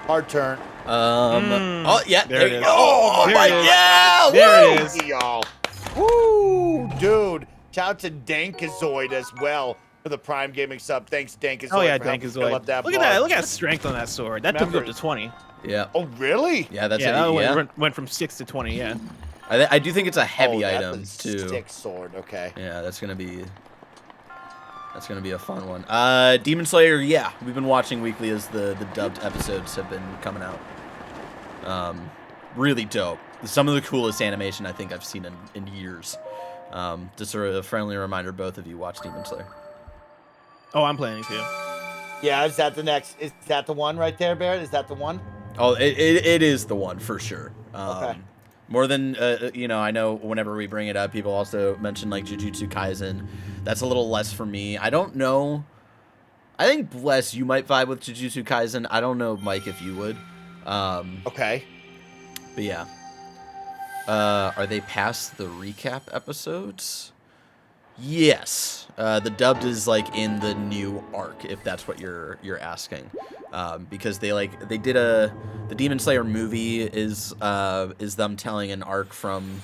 Hard turn. Oh yeah, There it you is. go. Oh There my it is. yeah, There it woo! is. Y'all. Woo, dude. Shout out to Dankazoid as well for the Prime Gaming sub. Thanks, Dankazoid. Oh yeah, for helping fill up Dankazoid. that Look at bar. that. Look at that strength on that sword. That took it up Remember- to 20. Yeah, Oh, really? yeah, that's Yeah, it. that Yeah, went from 6 to 20. Yeah. I do think it's a heavy Oh, item that's too. a stick sword. Okay. Yeah, that's gonna be a fun one. Demon Slayer, yeah, we've been watching weekly as the dubbed episodes have been coming out. Really dope. Some of the coolest animation I think I've seen in years. Just a friendly reminder, both of you watch Demon Slayer. Oh, I'm planning to. Yeah, is that the next? Is that the one right there, Barrett? Is that the one? Oh, it is the one for sure. Okay. More than I know whenever we bring it up, people also mention like Jujutsu Kaisen. That's a little less for me. I don't know. I think Bless, you might vibe with Jujutsu Kaisen. I don't know, Mike, if you would. Okay. But yeah. Are they past the recap episodes? Yes. The dubbed is like in the new arc, if that's what you're asking. Because they did the Demon Slayer movie is them telling an arc from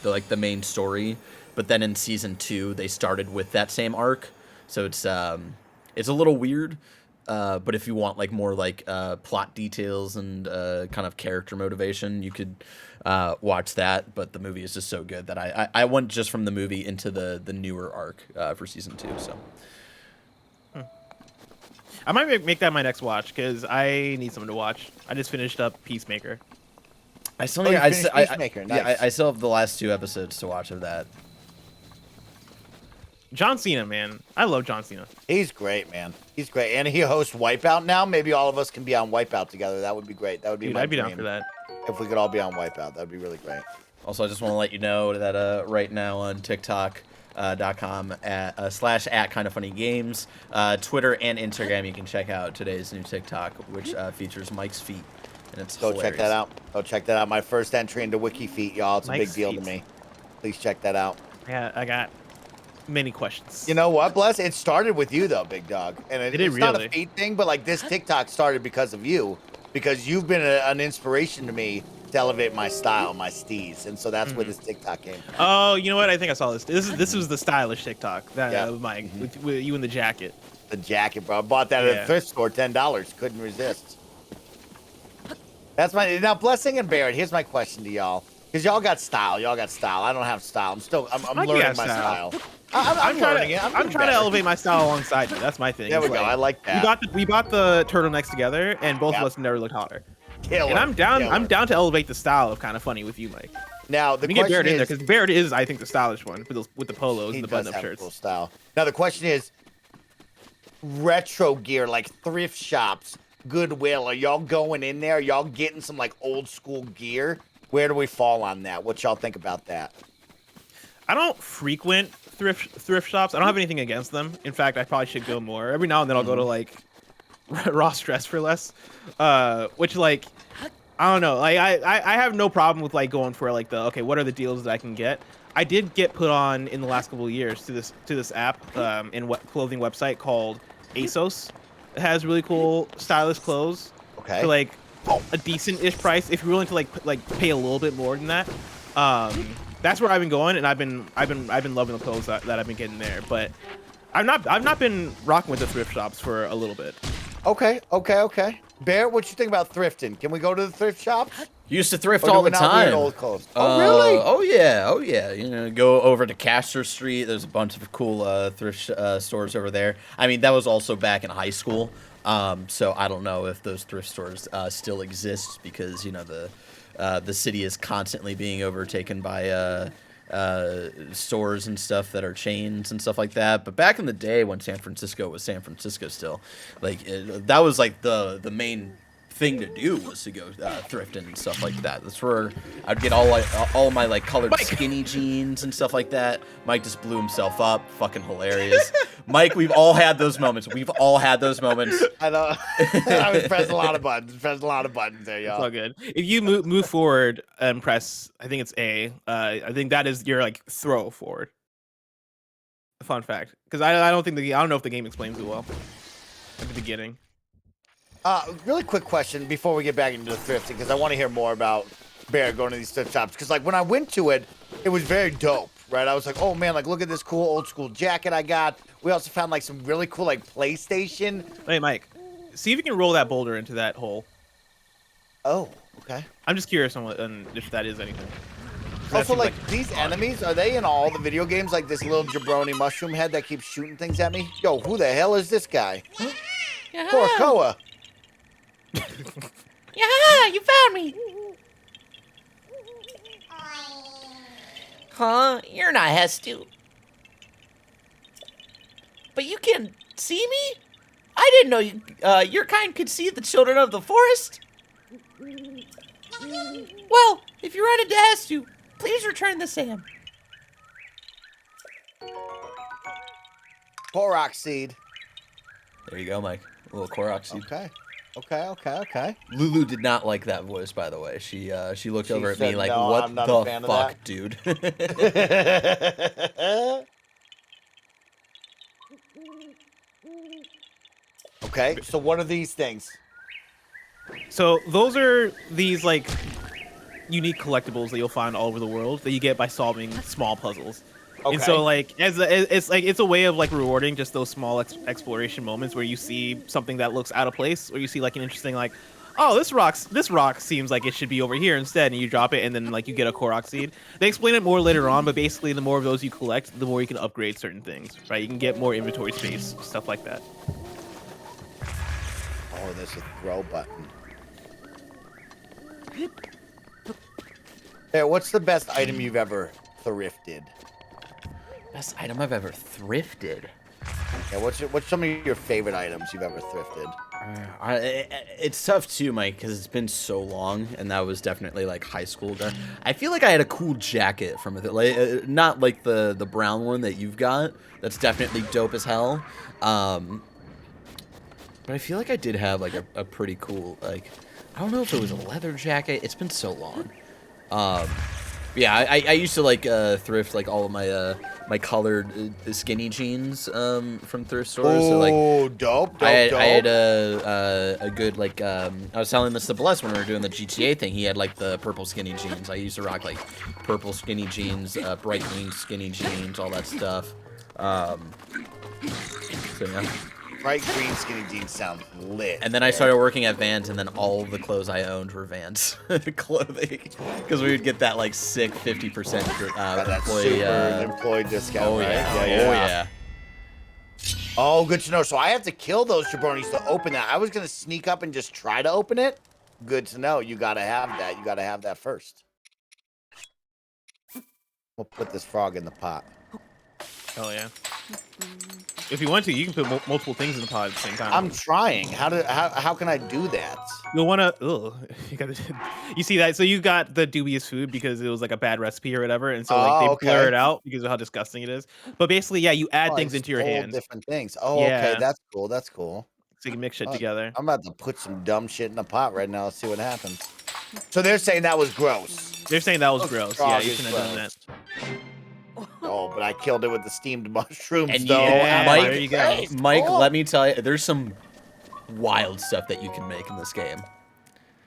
the main story, but then in season 2 they started with that same arc. So it's a little weird. But if you want like more like plot details and kind of character motivation, you could watch that. But the movie is just so good that I went just from the movie into the newer arc for season 2. So I might make that my next watch because I need something to watch. I just finished up Peacemaker. I still Oh, need. you finished Peacemaker, Yeah, nice. I still have the last 2 episodes to watch of that. John Cena, man. I love John Cena. He's great, man. He's great, and he hosts Wipeout now. Maybe all of us can be on Wipeout together. That would be great. That would be Dude, my I'd be down dream. for that. If we could all be on Wipeout, that'd be really great. Also, I just want to let you know that right now on TikTok, com /at KindaFunnyGames. Twitter and Instagram, you can check out today's new TikTok, which features Mike's feet. And it's Go hilarious. check that out. Go check that out. My first entry into WikiFeet, y'all. It's a Mike's big deal to feet. me. Please check that out. Yeah, I got many questions. You know what, Bless? It started with you, though, big dog. And Did it it's not a really? feet thing, but like this TikTok started because of you. Because you've been an inspiration to me to elevate my style, my steez. And so that's where this TikTok came from. Oh, you know what? I think I saw this. This was the stylish TikTok that Yeah. Mike with you in the jacket. The jacket, bro. I bought that at Yeah. a thrift store, $10. Couldn't resist. That's my now, Blessing and Barrett. Here's my question to y'all, because y'all got style. Y'all got style. I don't have style. I'm Mike learning got my style. style. I'm learning it. I'm getting trying to better. elevate my style alongside you. That's my thing. There we It's go. I like that. We bought the turtlenecks together, and both Yep. of us never looked hotter. Killer, And I'm down. killer. I'm down to elevate the style of kind of funny with you, Mike. Now the We get question Barrett in there is, because Barrett is, I think, the stylish one with the polos he and the does button-up have a shirts. cool style. Now the question is, retro gear like thrift shops, Goodwill. Are y'all going in there? Are y'all getting some like old school gear? Where do we fall on that? What y'all think about that? I don't frequent thrift shops. I don't have anything against them. In fact, I probably should go more. Every now and then I'll go to like Ross Dress for Less, which like I don't know. Like I have no problem with like going for like okay, what are the deals that I can get? I did get put on in the last couple of years to this app in clothing website called ASOS. It has really cool stylish clothes Okay. for like a decent-ish price if you're willing to like pay a little bit more than that. That's where I've been going, and I've been loving the clothes that I've been getting there. But I've not been rocking with the thrift shops for a little bit. Okay. Barrett, what you think about thrifting? Can we go to the thrift shops? Used to thrift Or do all we the not wear time. old clothes? Oh, really? Oh yeah. You know, go over to Castor Street. There's a bunch of cool thrift stores over there. I mean, that was also back in high school. So I don't know if those thrift stores still exist because you know the city is constantly being overtaken by stores and stuff that are chains and stuff like that. But back in the day when San Francisco was San Francisco still, like that was like the main thing to do was to go thrifting and stuff like that. That's where I'd get all my like colored skinny jeans and stuff like that. Mike just blew himself up. Fucking hilarious. Mike, we've all had those moments. I know. I was pressing a lot of buttons there, It's y'all. all good. If you move forward and press, I think it's A. I think that is your like throw forward. Fun fact, because I don't know if the game explains it well at the beginning. Really quick question before we get back into the thrifting, because I want to hear more about Bear going to these thrift shops. Because like when I went to it, it was very dope, right? I was like, oh man, like look at this cool old school jacket I got. We also found like some really cool like PlayStation. Hey, Mike, see if you can roll that boulder into that hole. Oh, okay. I'm just curious on if that is anything. 'Cause that Also, seems like these enemies, are they in all the video games? Like this little jabroni mushroom head that keeps shooting things at me? Yo, who the hell is this guy? Korkoa. Yeah, you found me. Huh? You're not Hestu. But you can see me? I didn't know you, your kind could see the children of the forest. Well, if you run into Hestu, please return the Sam. Korok seed. There you go, Mike. A little Korok seed. Okay. Lulu did not like that voice, by the way. She looked She over at said, me like, "No, "What I'm not a fan the of fuck, that." dude?" Okay, so what are these things? So those are these like unique collectibles that you'll find all over the world that you get by solving small puzzles. Okay. And so like it's a way of like rewarding just those small exploration moments where you see something that looks out of place, or you see like an interesting like, oh, this rock seems like it should be over here instead, and you drop it and then like you get a Korok seed. They explain it more later on, but basically the more of those you collect, the more you can upgrade certain things, right? You can get more inventory space, stuff like that. Oh, there's a throw button. Hey, what's the best item you've ever thrifted? Best item I've ever thrifted. Yeah, what's some of your favorite items you've ever thrifted? It's tough too, Mike, because it's been so long, and that was definitely like high school. I feel like I had a cool jacket from it, like, not like the brown one that you've got. That's definitely dope as hell. But I feel like I did have like a pretty cool, like, I don't know if it was a leather jacket. It's been so long. Yeah, I used to like thrift like all of my my colored skinny jeans from thrift stores. So like, dope. I had a good like I was telling this to Bless when we were doing the GTA thing. He had like the purple skinny jeans. I used to rock like purple skinny jeans, bright green skinny jeans, all that stuff. So yeah. Bright green skinny jeans sound lit. And then I started working at Vans, and then all of the clothes I owned were Vans clothing, because we would get that like sick 50% employee discount. Oh right? yeah, Oh, good to know. So I have to kill those jabronis to open that. I was gonna sneak up and just try to open it. Good to know. You gotta have that. You gotta have that first. We'll put this frog in the pot. Oh yeah. If you want to, you can put multiple things in the pot at the same time. I'm trying. How can I do that? You'll wanna. Ugh, you see that? So you got the dubious food because it was like a bad recipe or whatever, and so like they blur it out because of how disgusting it is. But basically, yeah, you add things into your hands. Different things. Oh, Yeah. okay. That's cool. That's cool. So you can mix shit together. I'm about to put some dumb shit in the pot right now. Let's see what happens. So they're saying that was gross. They're saying that was gross. Yeah, frog you is shouldn't have done that. Oh, but I killed it with the steamed mushrooms, And though. yeah, Mike, there you go. Mike, let me tell you, there's some wild stuff that you can make in this game.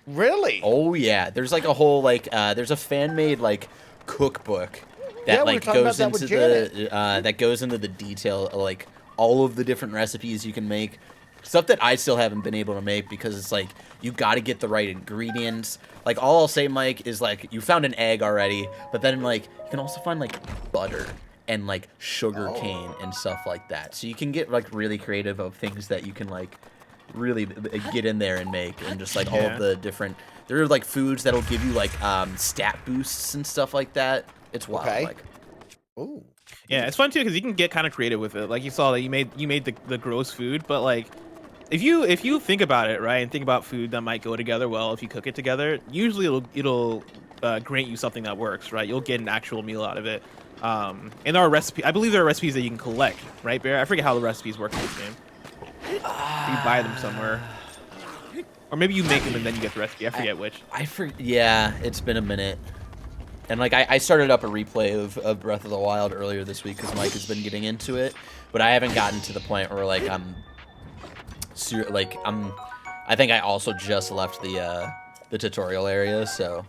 Really? Oh yeah, there's like a whole like there's a fan made like cookbook that Yeah, we were like talking goes about that with into the that goes into the detail of, like all of the different recipes you can make. Stuff that I still haven't been able to make because it's like you got to get the right ingredients. Like all I'll say, Mike, is like you found an egg already, but then like you can also find like butter and like sugar cane and stuff like that. So you can get like really creative of things that you can like really get in there and make, and just like all of the different. There are like foods that'll give you like stat boosts and stuff like that. It's wild. Okay. Like, Ooh. Yeah, it's fun too because you can get kind of creative with it. Like you saw that you made the gross food, but like if you think about it, right, and think about food that might go together well if you cook it together, usually it'll grant you something that works, right? You'll get an actual meal out of it. And there are I believe there are recipes that you can collect, right, Bear? I forget how the recipes work in this game. You buy them somewhere, or maybe you make them and then you get the recipe. I forget which. Yeah, it's been a minute. And like I started up a replay of Breath of the Wild earlier this week because Mike has been getting into it, but I haven't gotten to the point where like I think I also just left the tutorial area, so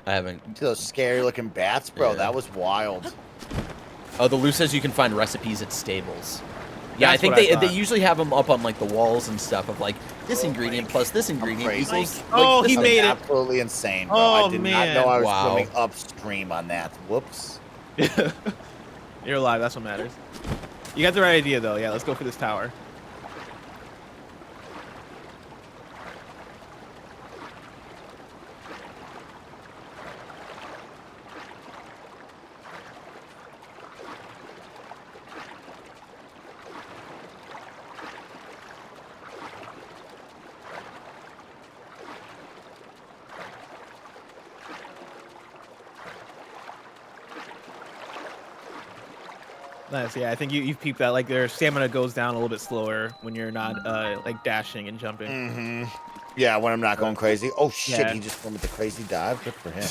I haven't. Those scary looking bats, bro. Yeah. That was wild. Oh, the Lou says you can find recipes at stables. Yeah, That's I think what I they thought. usually have them up on like the walls and stuff of like this ingredient plus this ingredient crazy. equals. Oh, like, he this made it. Absolutely insane, bro. Oh, I did man. not know I was Wow. swimming upstream on that. Whoops. You're alive. That's what matters. You got the right idea though. Yeah, let's go for this tower. Nice. Yeah, I think you've peeped that. Like their stamina goes down a little bit slower when you're not like dashing and jumping. Mm-hmm. Yeah, when I'm not going crazy. Oh shit, Yeah. he just went with the crazy dive. Good for him.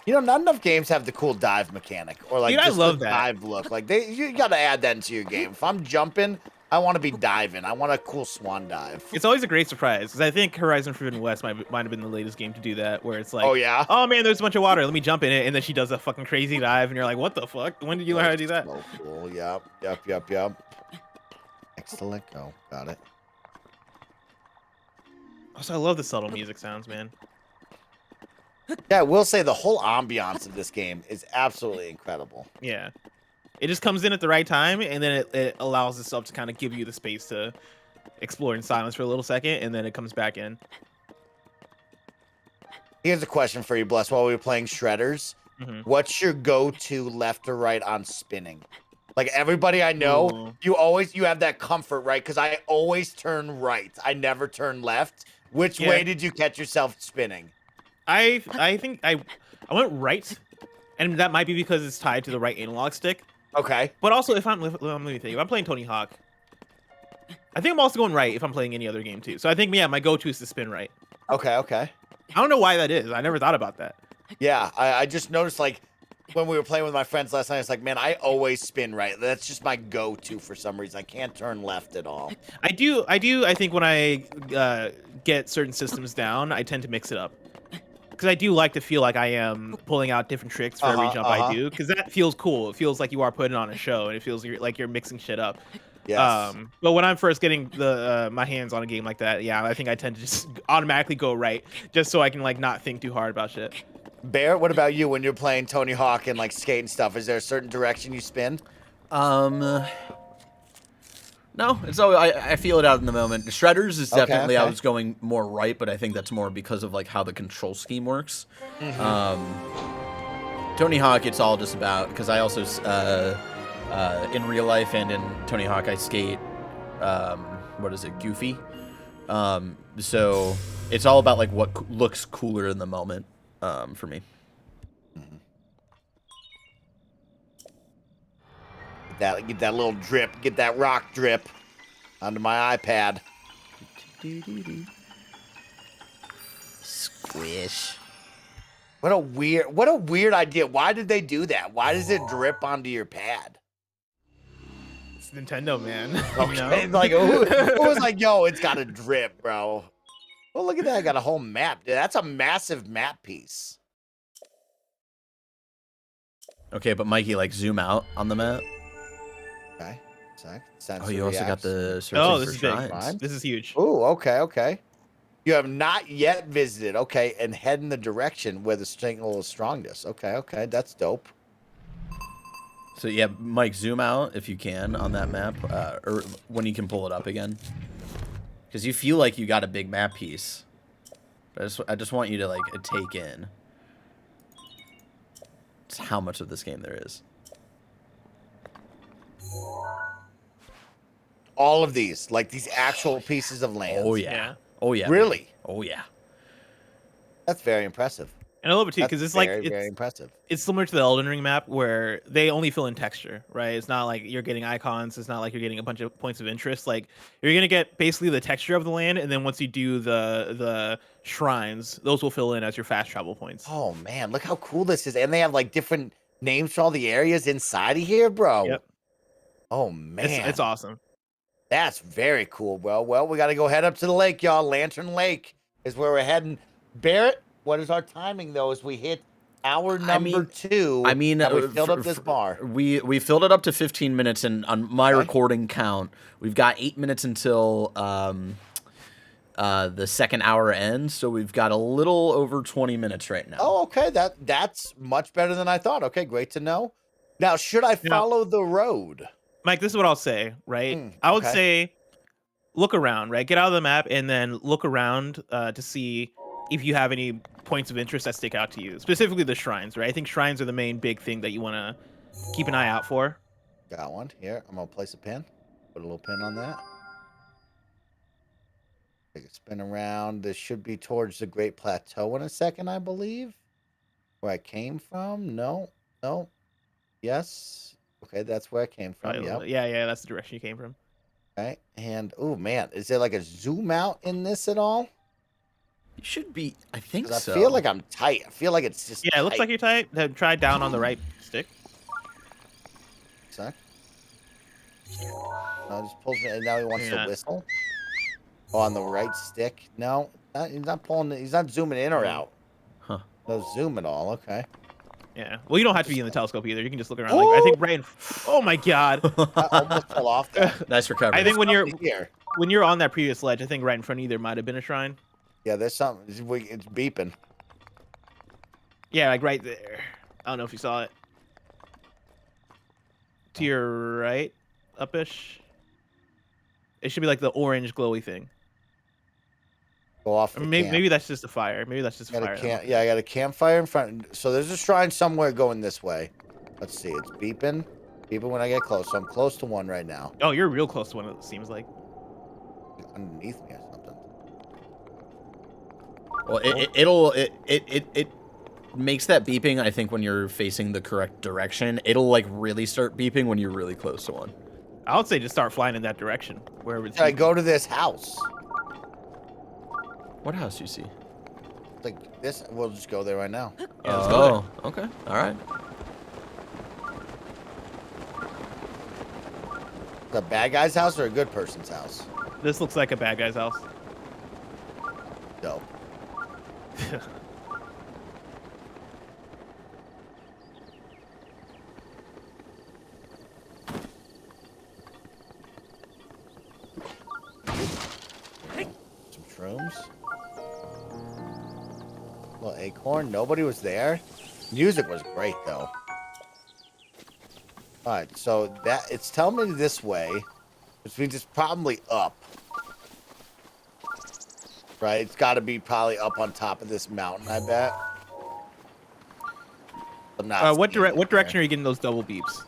You know, not enough games have the cool dive mechanic or like Dude, I just love the that. dive look. Like you gotta add that into your game. If I'm jumping, I want to be diving. I want a cool swan dive. It's always a great surprise because I think Horizon Forbidden West might have been the latest game to do that, where it's like, Oh yeah. oh man, there's a bunch of water, let me jump in it, and then she does a fucking crazy dive, and you're like, what the fuck? When did you learn how to do that? So cool. Yep. Excellent. Go. Got it. Also, I love the subtle music sounds, man. Yeah, I will say the whole ambiance of this game is absolutely incredible. Yeah, it just comes in at the right time, and then it allows itself to kind of give you the space to explore in silence for a little second, and then it comes back in. Here's a question for you, Bless. While we were playing Shredders, Mhm. what's your go-to left or right on spinning? Like everybody I know, Ooh. you have that comfort, right? Because I always turn right. I never turn left. Which Yeah. way did you catch yourself spinning? I think I went right, and that might be because it's tied to the right analog stick. Okay. But also, if I'm let me think, if I'm playing Tony Hawk, I think I'm also going right if I'm playing any other game too. So I think my go-to is to spin right. Okay. Okay. I don't know why that is. I never thought about that. Yeah, I just noticed like when we were playing with my friends last night, it's like, man, I always spin right. That's just my go-to for some reason. I can't turn left at all. I do. I think when I get certain systems down, I tend to mix it up. Because I do like to feel like I am pulling out different tricks for every jump I do. Because that feels cool. It feels like you are putting on a show, and it feels like you're mixing shit up. Yes. But when I'm first getting my hands on a game like that, yeah, I think I tend to just automatically go right, just so I can like not think too hard about shit. Bear, what about you when you're playing Tony Hawk and like skate and stuff? Is there a certain direction you spin? No, it's all I feel it out in the moment. Shredders is definitely I okay. was going more right, but I think that's more because of like how the control scheme works. Tony Hawk, it's all just about because I also in real life and in Tony Hawk I skate what is it, Goofy. So it's all about like what looks cooler in the moment for me. Get that little drip, get that rock drip onto my iPad. Squish. What a weird idea. Why did they do that? Why does it drip onto your pad? It's Nintendo, man. Okay, like who was like, yo, it's got to drip, bro. Well, look at that. I got a whole map. Dude, that's a massive map piece. Okay, but Mikey, like zoom out on the map. Okay. Oh, you also got the searching Oh, for this is big. shrines. This is huge. Oh, okay. You have not yet visited. Okay, and head in the direction where the signal is strongest. Okay, that's dope. So yeah, Mike, zoom out if you can on that map, or when you can pull it up again, because you feel like you got a big map piece. But I just want you to like take in just how much of this game there is. All of these, like these actual pieces of land. Oh yeah. Oh yeah. Really? Baby. Oh yeah. That's very impressive. And I love it too because it's like very impressive. It's similar to the Elden Ring map where they only fill in texture, right? It's not like you're getting icons. It's not like you're getting a bunch of points of interest. Like you're gonna get basically the texture of the land, and then once you do the shrines, those will fill in as your fast travel points. Oh man, look how cool this is, and they have like different names for all the areas inside of here, bro. Yep. Oh man, It's awesome. That's very cool, bro. Well, we got to go head up to the lake, y'all. Lantern Lake is where we're heading. Barrett, what is our timing though? As we hit hour number 2. I mean, we filled up this bar. We filled it up to 15 minutes, and on my recording count, we've got 8 minutes until the second hour ends. So we've got a little over 20 minutes right now. Oh, okay. That's much better than I thought. Okay, great to know. Now, should I follow the road? Mike, this is what I'll say, right? I would say look around, right? Get out of the map and then look around to see if you have any points of interest that stick out to you. Specifically the shrines, right? I think shrines are the main big thing that you want to keep an eye out for. Got one. Here, I'm going to place a pin. Put a little pin on that. Take a spin around. This should be towards the Great Plateau in a second, I believe. Where I came from? No. Yes. Okay, that's where I came from. Yeah, that's the direction you came from. Okay, and oh man, is there like a zoom out in this at all? You should be. I think so. I feel like I'm tight. I feel like it's just. Yeah, it looks like you're tight. Try down on the right stick. Sec. No, just pulls me. And now he wants to whistle. Oh, on the right stick. No, he's not pulling. He's not zooming in or out. Huh? No zoom at all. Okay. Yeah. Well, you don't have to be in the telescope either. You can just look around. Like, I think right. Oh my God. I almost fell off there. Nice recovery. I think when here. When you're on that previous ledge, I think right in front of you there might have been a shrine. Yeah, there's something. It's beeping. Yeah, like right there. I don't know if you saw it. To your right, upish. It should be like the orange glowy thing. Go off. Maybe that's just a fire. Maybe that's just a fire. Yeah, I got a campfire in front. So there's a shrine somewhere going this way. Let's see. It's beeping. Even when I get close. So I'm close to one right now. Oh, you're real close to one, it seems like. Underneath me or something. Well, it makes that beeping, I think, when you're facing the correct direction. It'll, like, really start beeping when you're really close to one. I would say just start flying in that direction, wherever it's. Should I go to this house? What house do you see? Like this? We'll just go there right now. Yeah, let's go Oh, okay. All right. The bad guy's house or a good person's house? there. This looks like a bad guy's house. Dope. Some shrooms. Little acorn. Nobody was there. Music was great though. All right, so that it's telling me this way, which means it's probably up. Right, it's got to be probably up on top of this mountain, I bet. I'm not What seeing it direction there. are you getting those double beeps?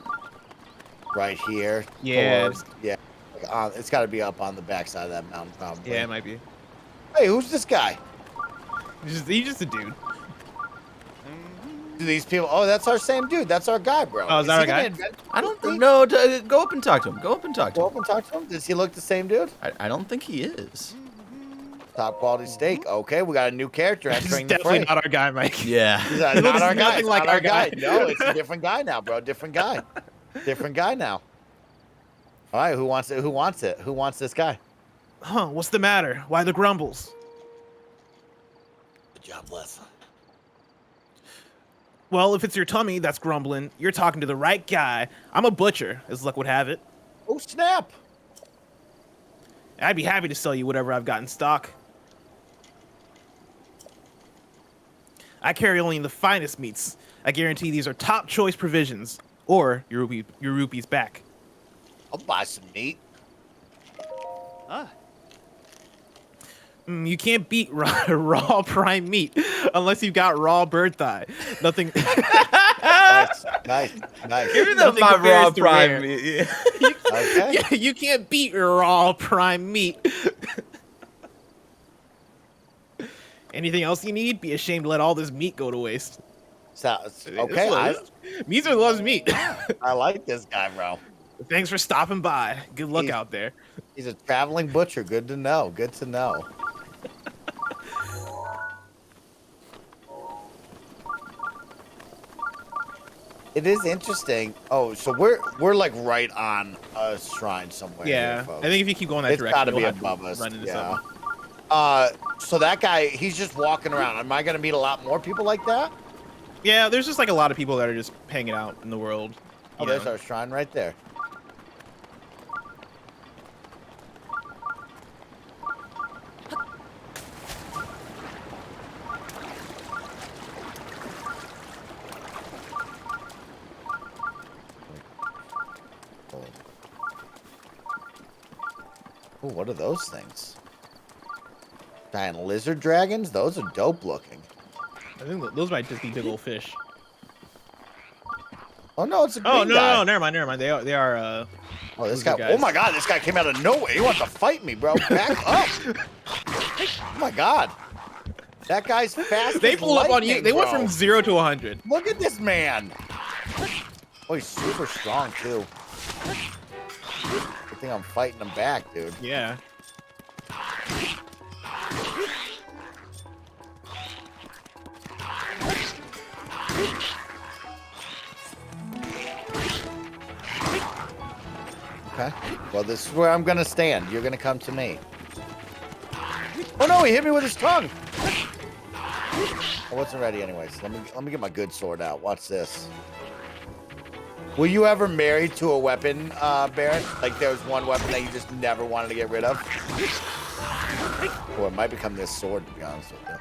Right here. Yeah. towards- yeah. Like, it's got to be up on the backside of that mountain, probably. Yeah, it might be. Hey, who's this guy? He's just a dude. Do these people? Oh, that's our same dude. That's our guy, bro. Oh, is that he our gonna guy? invent- I don't think. No, go up and talk to him. Go up and talk to Go him. up and talk to him. Does he look the same dude? I don't think he is. Top quality steak. Okay, we got a new character He's entering the definitely fray. not our guy, Mike. Yeah. He's He not looks our guy. nothing It's like not our our guy. No, it's a different guy now, bro. Different guy. Different guy now. All right, who wants it? Who wants it? Who wants this guy? Huh? What's the matter? Why the grumbles? Good job, Les. Well, if it's your tummy that's grumbling, you're talking to the right guy. I'm a butcher, as luck would have it. Oh, snap. I'd be happy to sell you whatever I've got in stock. I carry only the finest meats. I guarantee these are top choice provisions, or your rupees back. I'll buy some meat. You can't beat raw prime meat unless you've got raw bird thigh. Nothing. Nice, nice, nice. Give me Nothing my compares raw to prime rare. meat. Yeah. Okay. Yeah, you can't beat raw prime meat. Anything else you need? Be ashamed to let all this meat go to waste. So, okay, Meezer loves meat. I like this guy, bro. Thanks for stopping by. Good luck out there. He's a traveling butcher. Good to know. Good to know. It is interesting. Oh, so we're like right on a shrine somewhere. Yeah, here, folks. I think if you keep going that It's direction, got to you'll be have above us. run into Yeah. something. So that guy, he's just walking around. Am I gonna meet a lot more people like that? Yeah, there's just like a lot of people that are just hanging out in the world. Oh, you there's know. our shrine right there. Oh, what are those things? Giant lizard dragons? Those are dope looking. I think those might just be big old fish. Oh no, it's a green Oh no, guy. no, never mind. They are. Oh, this Those guy. are guys. Oh my god, this guy came out of nowhere. He wants to fight me, bro. Back up. Oh my god. That guy's fast. They as pulled up on you. lightning, They went bro. from 0 to 100. Look at this man. Oh, he's super strong too. Good thing I'm fighting him back, dude. Yeah. Okay. Well, this is where I'm gonna stand. You're gonna come to me. Oh no, he hit me with his tongue. I wasn't ready anyways. Let me get my good sword out. Watch this. Were you ever married to a weapon, Baron? Like there was one weapon that you just never wanted to get rid of? Or it might become this sword, to be honest with you.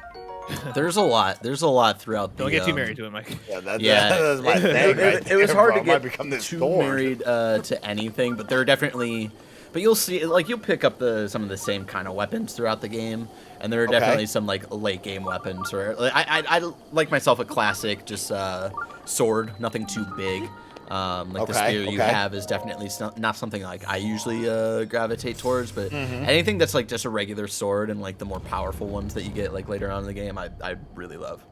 There's a lot. There's a lot throughout the. Don't get too married to it, Mike. Yeah, Yeah, that's my thing. it was hard to It might get become this too sword. married to anything, but there are definitely. But you'll see, like you'll pick up some of the same kind of weapons throughout the game, and there are definitely some like late game weapons. Or like, I like myself a classic, just sword, nothing too big. Like the spear you have is definitely not something like I usually gravitate towards, but anything that's like just a regular sword and like the more powerful ones that you get like later on in the game, I really love.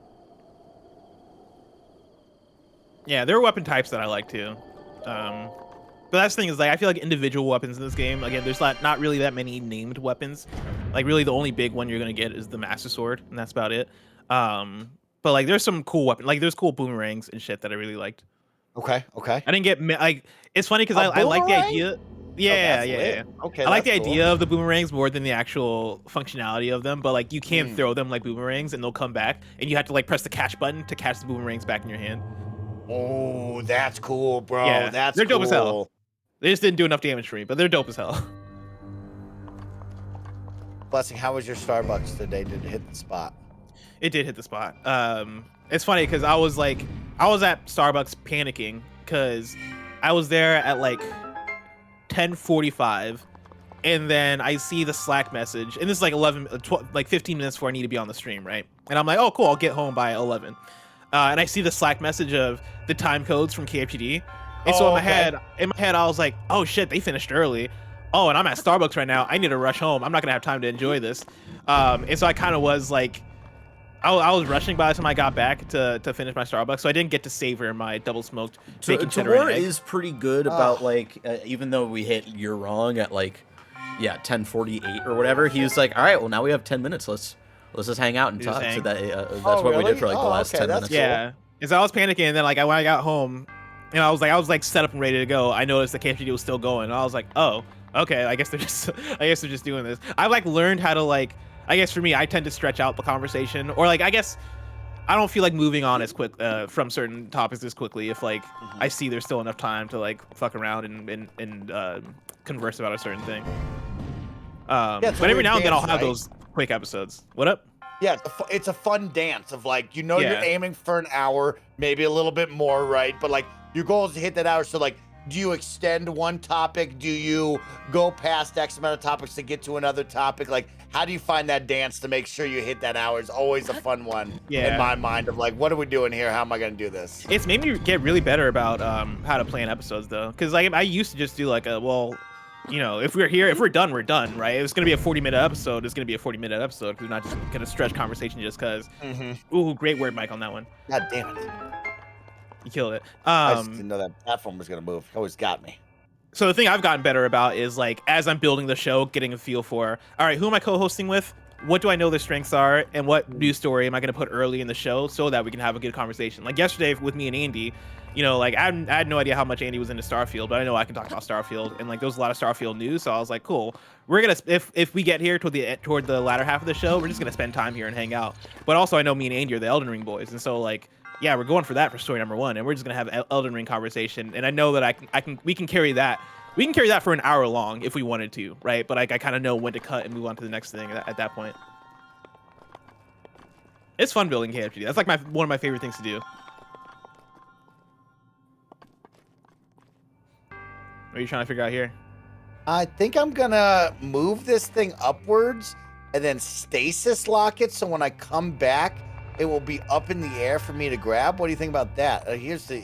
Yeah, there are weapon types that I like too. But that's the thing is like I feel like individual weapons in this game, again, there's not really that many named weapons. Like really the only big one you're gonna get is the Master Sword, and that's about it. But like there's some cool weapons, like there's cool boomerangs and shit that I really liked. Okay. I didn't get like it's funny because I like the idea. Yeah. Okay. I like the idea of the boomerangs more than the actual functionality of them. But like you can't throw them like boomerangs and they'll come back, and you have to like press the catch button to catch the boomerangs back in your hand. Oh, that's cool, bro. Yeah, That's they're cool. dope as hell. They just didn't do enough damage for me, but they're dope as hell. Blessing, how was your Starbucks today? Did it hit the spot? It did hit the spot. It's funny because I was at Starbucks panicking because I was there at like 10:45, and then I see the Slack message, and this is like 15 minutes before I need to be on the stream, right? And I'm like, oh cool, I'll get home by 11. And I see the Slack message of the time codes from KFGD, and so in my head, I was like, oh shit, they finished early. Oh, and I'm at Starbucks right now. I need to rush home. I'm not gonna have time to enjoy this. And so I kind of was like, I was rushing by the time I got back to finish my Starbucks, so I didn't get to savor my double smoked bacon cheddar and egg. is pretty good about like even though we hit you're wrong at like 10:48 or whatever. He was like, all right, well now we have 10 minutes. Let's just hang out and talk. So that's what we did for like the last 10 minutes. Yeah, and so I was panicking, and then like when I got home, and I was like set up and ready to go. I noticed the KFGD was still going, and I was like, oh, okay, I guess they're just doing this. I've like learned how to like. I guess for me, I tend to stretch out the conversation, or like I guess I don't feel like moving on as quick from certain topics as quickly if like I see there's still enough time to like fuck around and converse about a certain thing. But every now and then I'll have those quick episodes. What up? Yeah, it's a fun dance of like you're aiming for an hour, maybe a little bit more, right? But like your goal is to hit that hour. So like, do you extend one topic? Do you go past X amount of topics to get to another topic? Like, how do you find that dance to make sure you hit that hour? Is always a fun one in my mind of like, what are we doing here? How am I going to do this? It's made me get really better about how to plan episodes though. Cause like I used to just do like if we're here, if we're done, right? If it's going to be a 40-minute episode, it's going to be a 40-minute episode. We're not just going to stretch conversation just cause. Ooh, great word, Mike, on that one. God damn it. You killed it. I just didn't know that platform was going to move. It always got me. So the thing I've gotten better about is like, as I'm building the show, getting a feel for, all right, who am I co-hosting with? What do I know their strengths are? And what news story am I going to put early in the show so that we can have a good conversation? Like yesterday with me and Andy, like I had no idea how much Andy was into Starfield, but I know I can talk about Starfield, and like there was a lot of Starfield news. So I was like, cool, we're going to, if we get here toward the latter half of the show, we're just going to spend time here and hang out. But also I know me and Andy are the Elden Ring boys. And so like, yeah, we're going for that for story number 1, and we're just gonna have Elden Ring conversation. And I know that we can carry that. We can carry that for an hour long if we wanted to, right? But like I kind of know when to cut and move on to the next thing at that point. It's fun building KFGD. That's like one of my favorite things to do. What are you trying to figure out here? I think I'm gonna move this thing upwards and then stasis lock it, so when I come back, it will be up in the air for me to grab. What do you think about that? Here's the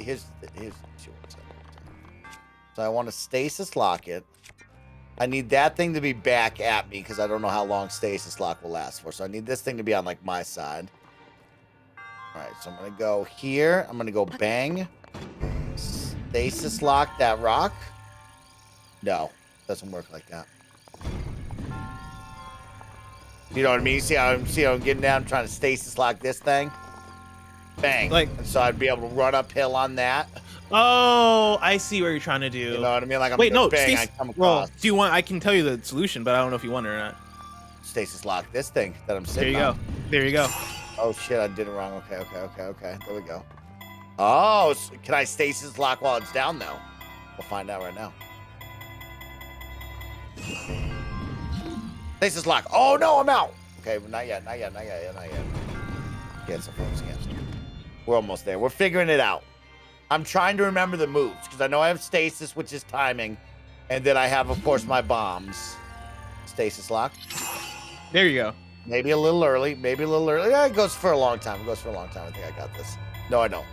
so I want to stasis lock it. I need that thing to be back at me because I don't know how long stasis lock will last for. So I need this thing to be on like my side. All right, so I'm gonna go here. I'm gonna go bang, stasis lock that rock. No, doesn't work like that. You know what I mean? See how I'm getting down, I'm trying to stasis lock this thing. Bang. Like, so I'd be able to run uphill on that. Oh, I see what you're trying to do. You know what I mean? Like I'm Wait, no, bang, I come across. Well, do you want? I can tell you the solution, but I don't know if you want it or not. Stasis lock this thing that I'm sitting on. on. There you go. Oh shit, I did it wrong. Okay. There we go. Oh, so can I stasis lock while it's down though? We'll find out right now. Stasis lock. Oh no, I'm out. Okay, not yet. Cancel. We're almost there. We're figuring it out. I'm trying to remember the moves because I know I have stasis, which is timing, and then I have, of course, my bombs. Stasis lock. There you go. Maybe a little early. Yeah, it goes for a long time. I think I got this. No, I don't.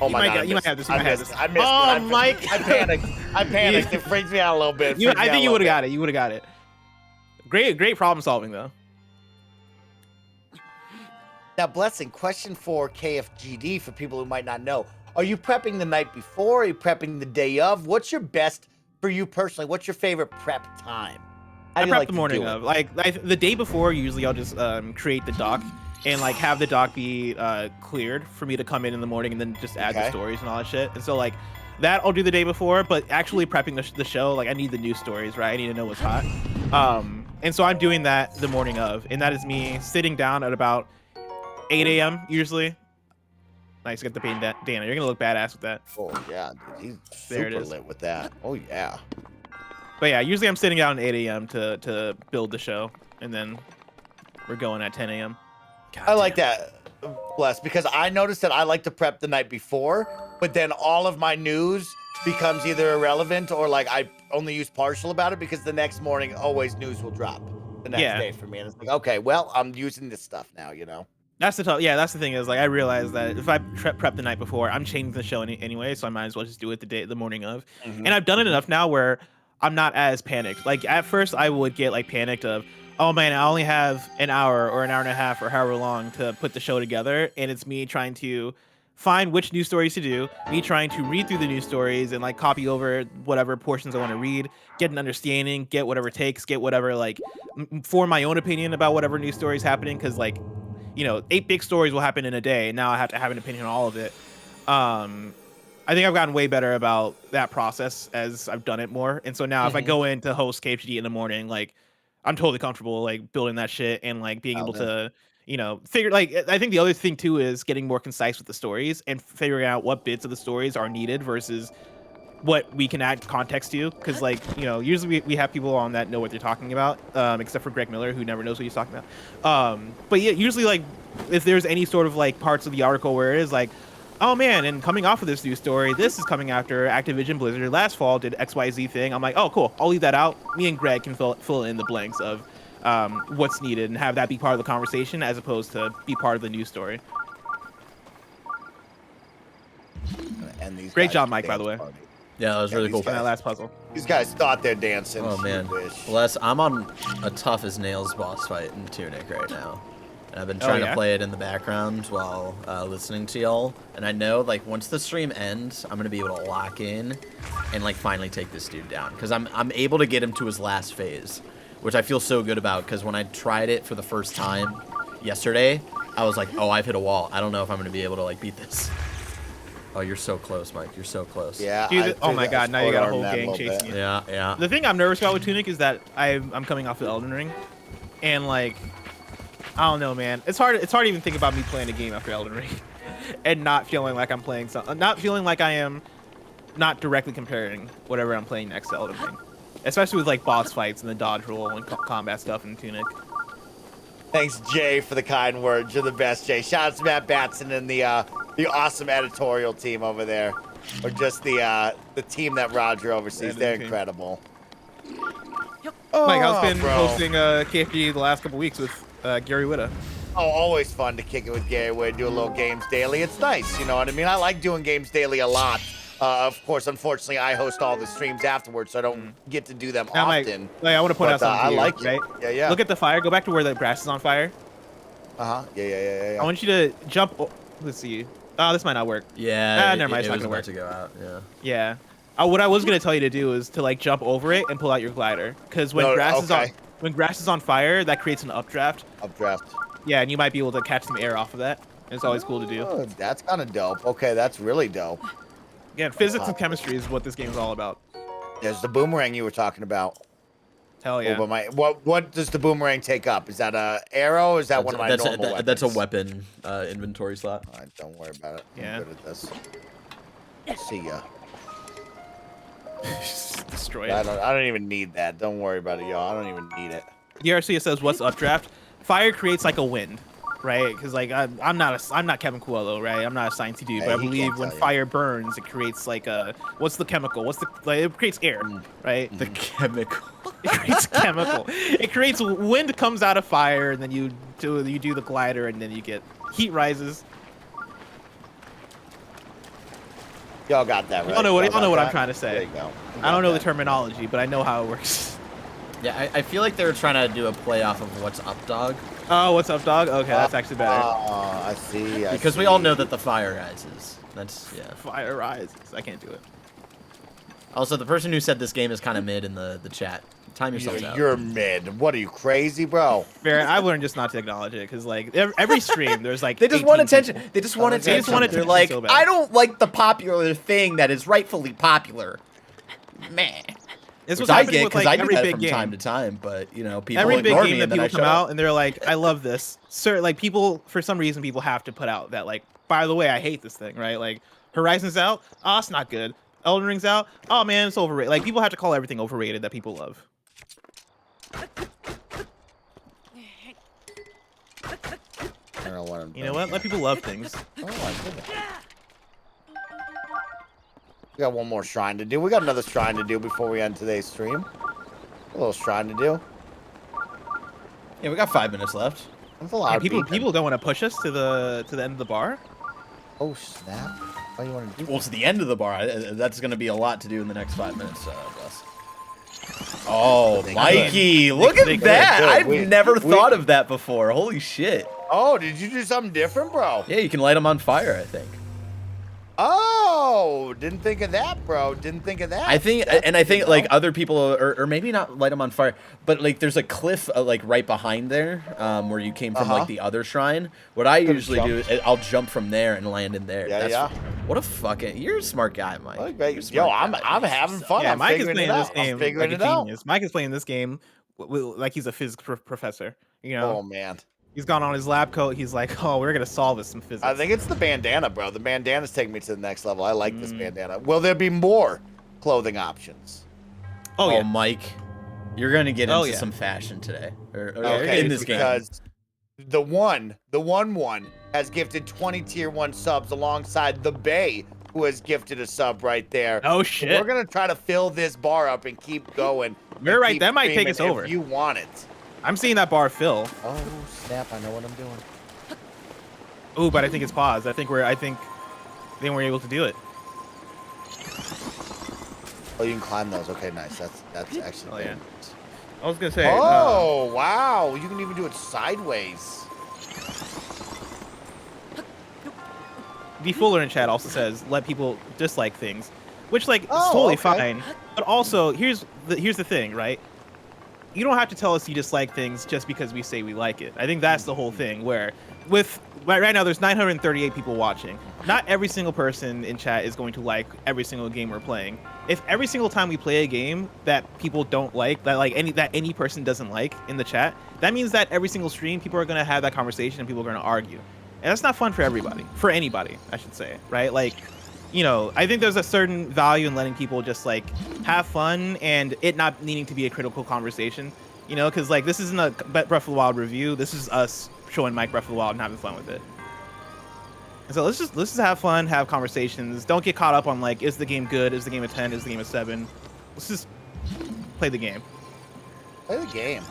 Oh my God! You might have this. You I might have missed this. it. I missed Oh, it. Mike. I panicked. I panicked. It freaks me out a little bit. I think you would have got it. You would have got it. Great problem solving though. Now, Blessing, question for KFGD for people who might not know. Are you prepping the night before? Are you prepping the day of? What's your best for you personally? What's your favorite prep time? How I do you prep like the to morning do it? of. Like the day before, usually I'll just create the doc and like have the doc be cleared for me to come in the morning and then just add the Okay. stories and all that shit. And so like that I'll do the day before, but actually prepping the show, like I need the news stories, right? I need to know what's hot. And so I'm doing that the morning of, and that is me sitting down at about 8 a.m. usually. Nice, get the pain, Dana. You're gonna look badass with that. Oh, yeah, dude. He's There it super is. lit with that. Oh, yeah. But yeah, usually I'm sitting down at 8 a.m. to build the show, and then we're going at 10 a.m. I like that, Bless, because I noticed that I like to prep the night before, but then all of my news becomes either irrelevant or like I only use partial about it because the next morning always news will drop the next day for me. And it's like, okay, well, I'm using this stuff now, you know? That's the thing is like I realized that if I prep the night before, I'm changing the show anyway, so I might as well just do it the morning of. And I've done it enough now where I'm not as panicked. Like at first I would get like panicked of, oh man, I only have an hour or an hour and a half or however long to put the show together, and it's me trying to find which news stories to do, me trying to read through the news stories and like copy over whatever portions I want to read, get an understanding, get whatever takes, get whatever like form my own opinion about whatever news story is happening, because like, you know, 8 big stories will happen in a day, and now I have to have an opinion on all of it. I think I've gotten way better about that process as I've done it more, and so now if I go in to host KFGD in the morning, like I'm totally comfortable like building that shit and like being able to, you know, figure like I think the other thing too is getting more concise with the stories and figuring out what bits of the stories are needed versus what we can add context to, because like, you know, usually we have people on that know what they're talking about, except for Greg Miller, who never knows what he's talking about. But yeah, usually like if there's any sort of like parts of the article where it is like, oh man, and coming off of this news story, this is coming after Activision Blizzard last fall did XYZ thing, I'm like, oh cool, I'll leave that out. Me and Greg can fill in the blanks of what's needed and have that be part of the conversation as opposed to be part of the news story. And these Great guys job, Mike, by the way. party. Yeah, that was really cool. On that last puzzle. These guys thought they're dancing. Oh man, Bless, I'm on a tough as nails boss fight in Tunic right now. And I've been trying to play it in the background while listening to y'all. And I know like once the stream ends, I'm gonna be able to lock in and like finally take this dude down, because I'm able to get him to his last phase, which I feel so good about, because when I tried it for the first time yesterday, I was like, oh, I've hit a wall. I don't know if I'm gonna be able to like beat this. Oh, you're so close, Mike. You're so close. Yeah. Dude, oh my god, now you got a whole gang chasing you. Yeah, yeah. The thing I'm nervous about with Tunic is that I'm coming off of Elden Ring, and like, I don't know, man. It's hard to even think about me playing a game after Elden Ring, and not feeling like I'm playing something, not feeling like I am not directly comparing whatever I'm playing next to Elden Ring, especially with like boss fights and the dodge roll and combat stuff in Tunic. Thanks, Jay, for the kind words. You're the best, Jay. Shout out to Matt Batson and the awesome editorial team over there, or just the team that Roger oversees. They're incredible. Mike, how's been bro. hosting KFG the last couple weeks with Gary Whitta? Oh, always fun to kick it with Gary Wood, do a little games daily. It's nice, you know what I mean? I like doing games daily a lot. Of course, unfortunately, I host all the streams afterwards, so I don't get to do them Now, often. Mike, I want to point out something to I you, like it. right? Yeah, yeah. Look at the fire. Go back to where the grass is on fire. Yeah. I want you to jump. Let's see. Oh, this might not work. Yeah. Never mind. It's It not was gonna about work. to go out. Yeah. Yeah. What I was gonna tell you to do is to like jump over it and pull out your glider, because when grass is on fire, that creates an updraft. Updraft. Yeah, and you might be able to catch some air off of that. It's always cool to do. Oh, that's kind of dope. Okay, that's really dope. Again, physics and chemistry is what this game is all about. There's the boomerang you were talking about. Hell yeah. What does the boomerang take up? Is that a arrow? Or is that one of my normal weapons? That's a weapon inventory slot. All right, don't worry about it. Yeah. I'm good at this. See ya. Just destroy I it. don't even need that. Don't worry about it, y'all. I don't even need it. DRC says, "What's updraft? Fire creates like a wind, right? Because like I'm not Kevin Coelho, right? I'm not a sciencey dude, Hey, but I he believe can't when tell you. fire burns, it creates like a what's the chemical? It creates air, right? The chemical. It creates chemical. It creates wind comes out of fire, and then you do the glider, and then you get heat rises. Y'all got that right. Y'all know what I'm that? trying to say. There you go. I don't know the terminology, but I know how it works. Yeah, I feel like they were trying to do a play off of What's Up, Dog. Oh, what's up, dog? Okay, that's actually better. I see. Because we all know that the fire rises. That's, yeah. Fire rises. I can't do it. Also, the person who said this game is kind of mid in the chat. Time yourselves out. You're mid. What are you, crazy, bro? Fair. I've learned just not to acknowledge it because, like, every stream there's like They just 18 want attention. people. They just want attention. just want attention They're like, so bad. I don't like the popular thing that is rightfully popular. Man. This was Which I happening get with because like I do every that big from game. time to time, but you know, people Every big ignore game me that and then I people come show out up. and they're like, I love this. Sir, like people for some reason people have to put out that like, by the way, I hate this thing, right? Like Horizon's out, oh, it's not good. Elden Ring's out, oh man, it's overrated. Like people have to call everything overrated that people love. I don't know what I'm You know what? Let people love things. Oh, I did it. We got one more shrine to do. We got another shrine to do before we end today's stream. A little shrine to do. Yeah, we got 5 minutes left. That's a lot And of people beacon. don't want to push us to the end of the bar. Oh, snap. Why do you want to do Well, to the end of the bar. That's going to be a lot to do in the next 5 minutes, Gus. Oh, They Mikey, look They at could. that! Good. I've We- never we- thought of that before. Holy shit! Oh, did you do something different, bro? Yeah, you can light them on fire. I think. Oh, didn't think of that, bro. Didn't think of that. I think, That's and I think good, like though. other people, or maybe not light them on fire, but like there's a cliff like right behind there, where you came from like the other shrine. What I usually do, is I'll jump from there and land in there. Yeah, yeah. What a fucking, you're a smart guy, Mike. Like, You're a yo, smart I'm guy. having fun. Yeah, I'm Mike is figuring playing it this out. game I'm figuring like it a out. genius. Mike is playing this game like he's a physics professor. You know, Oh man, he's gone on his lab coat. He's like, oh, we're gonna solve this some physics. I think it's the bandana, bro. The bandana's taking me to the next level. I like this bandana. Will there be more clothing options? Oh yeah. Mike, you're gonna get Oh, into yeah. some fashion today, or Okay, in this game. because the one has gifted 20 tier 1 subs alongside the Bay, who has gifted a sub right there. Oh So shit. we're gonna try to fill this bar up and keep going. You're and right, keep that might take us streaming over. if you want it. I'm seeing that bar fill. Oh snap! I know what I'm doing. Ooh, but I think it's paused. I think we're able to do it. Oh, you can climb those. Okay, nice. That's actually. Oh, yeah. good. I was gonna say. Oh wow! You can even do it sideways. D Fuller in chat also says let people dislike things, which like is Oh, totally okay. fine. But also here's the thing, right? You don't have to tell us you dislike things just because we say we like it. I think that's the whole thing. Where with right now there's 938 people watching. Not every single person in chat is going to like every single game we're playing. If every single time we play a game that people don't like, that any person doesn't like in the chat, that means that every single stream people are going to have that conversation and people are going to argue. And that's not fun for everybody, for anybody, I should say, right? Like, you know, I think there's a certain value in letting people just like have fun and it not needing to be a critical conversation, you know, because like this isn't a Breath of the Wild review. This is us showing Mike Breath of the Wild and having fun with it. And so let's just have fun, have conversations. Don't get caught up on like, is the game good? Is the game a 10? Is the game a 7? Let's just play the game. Play the game.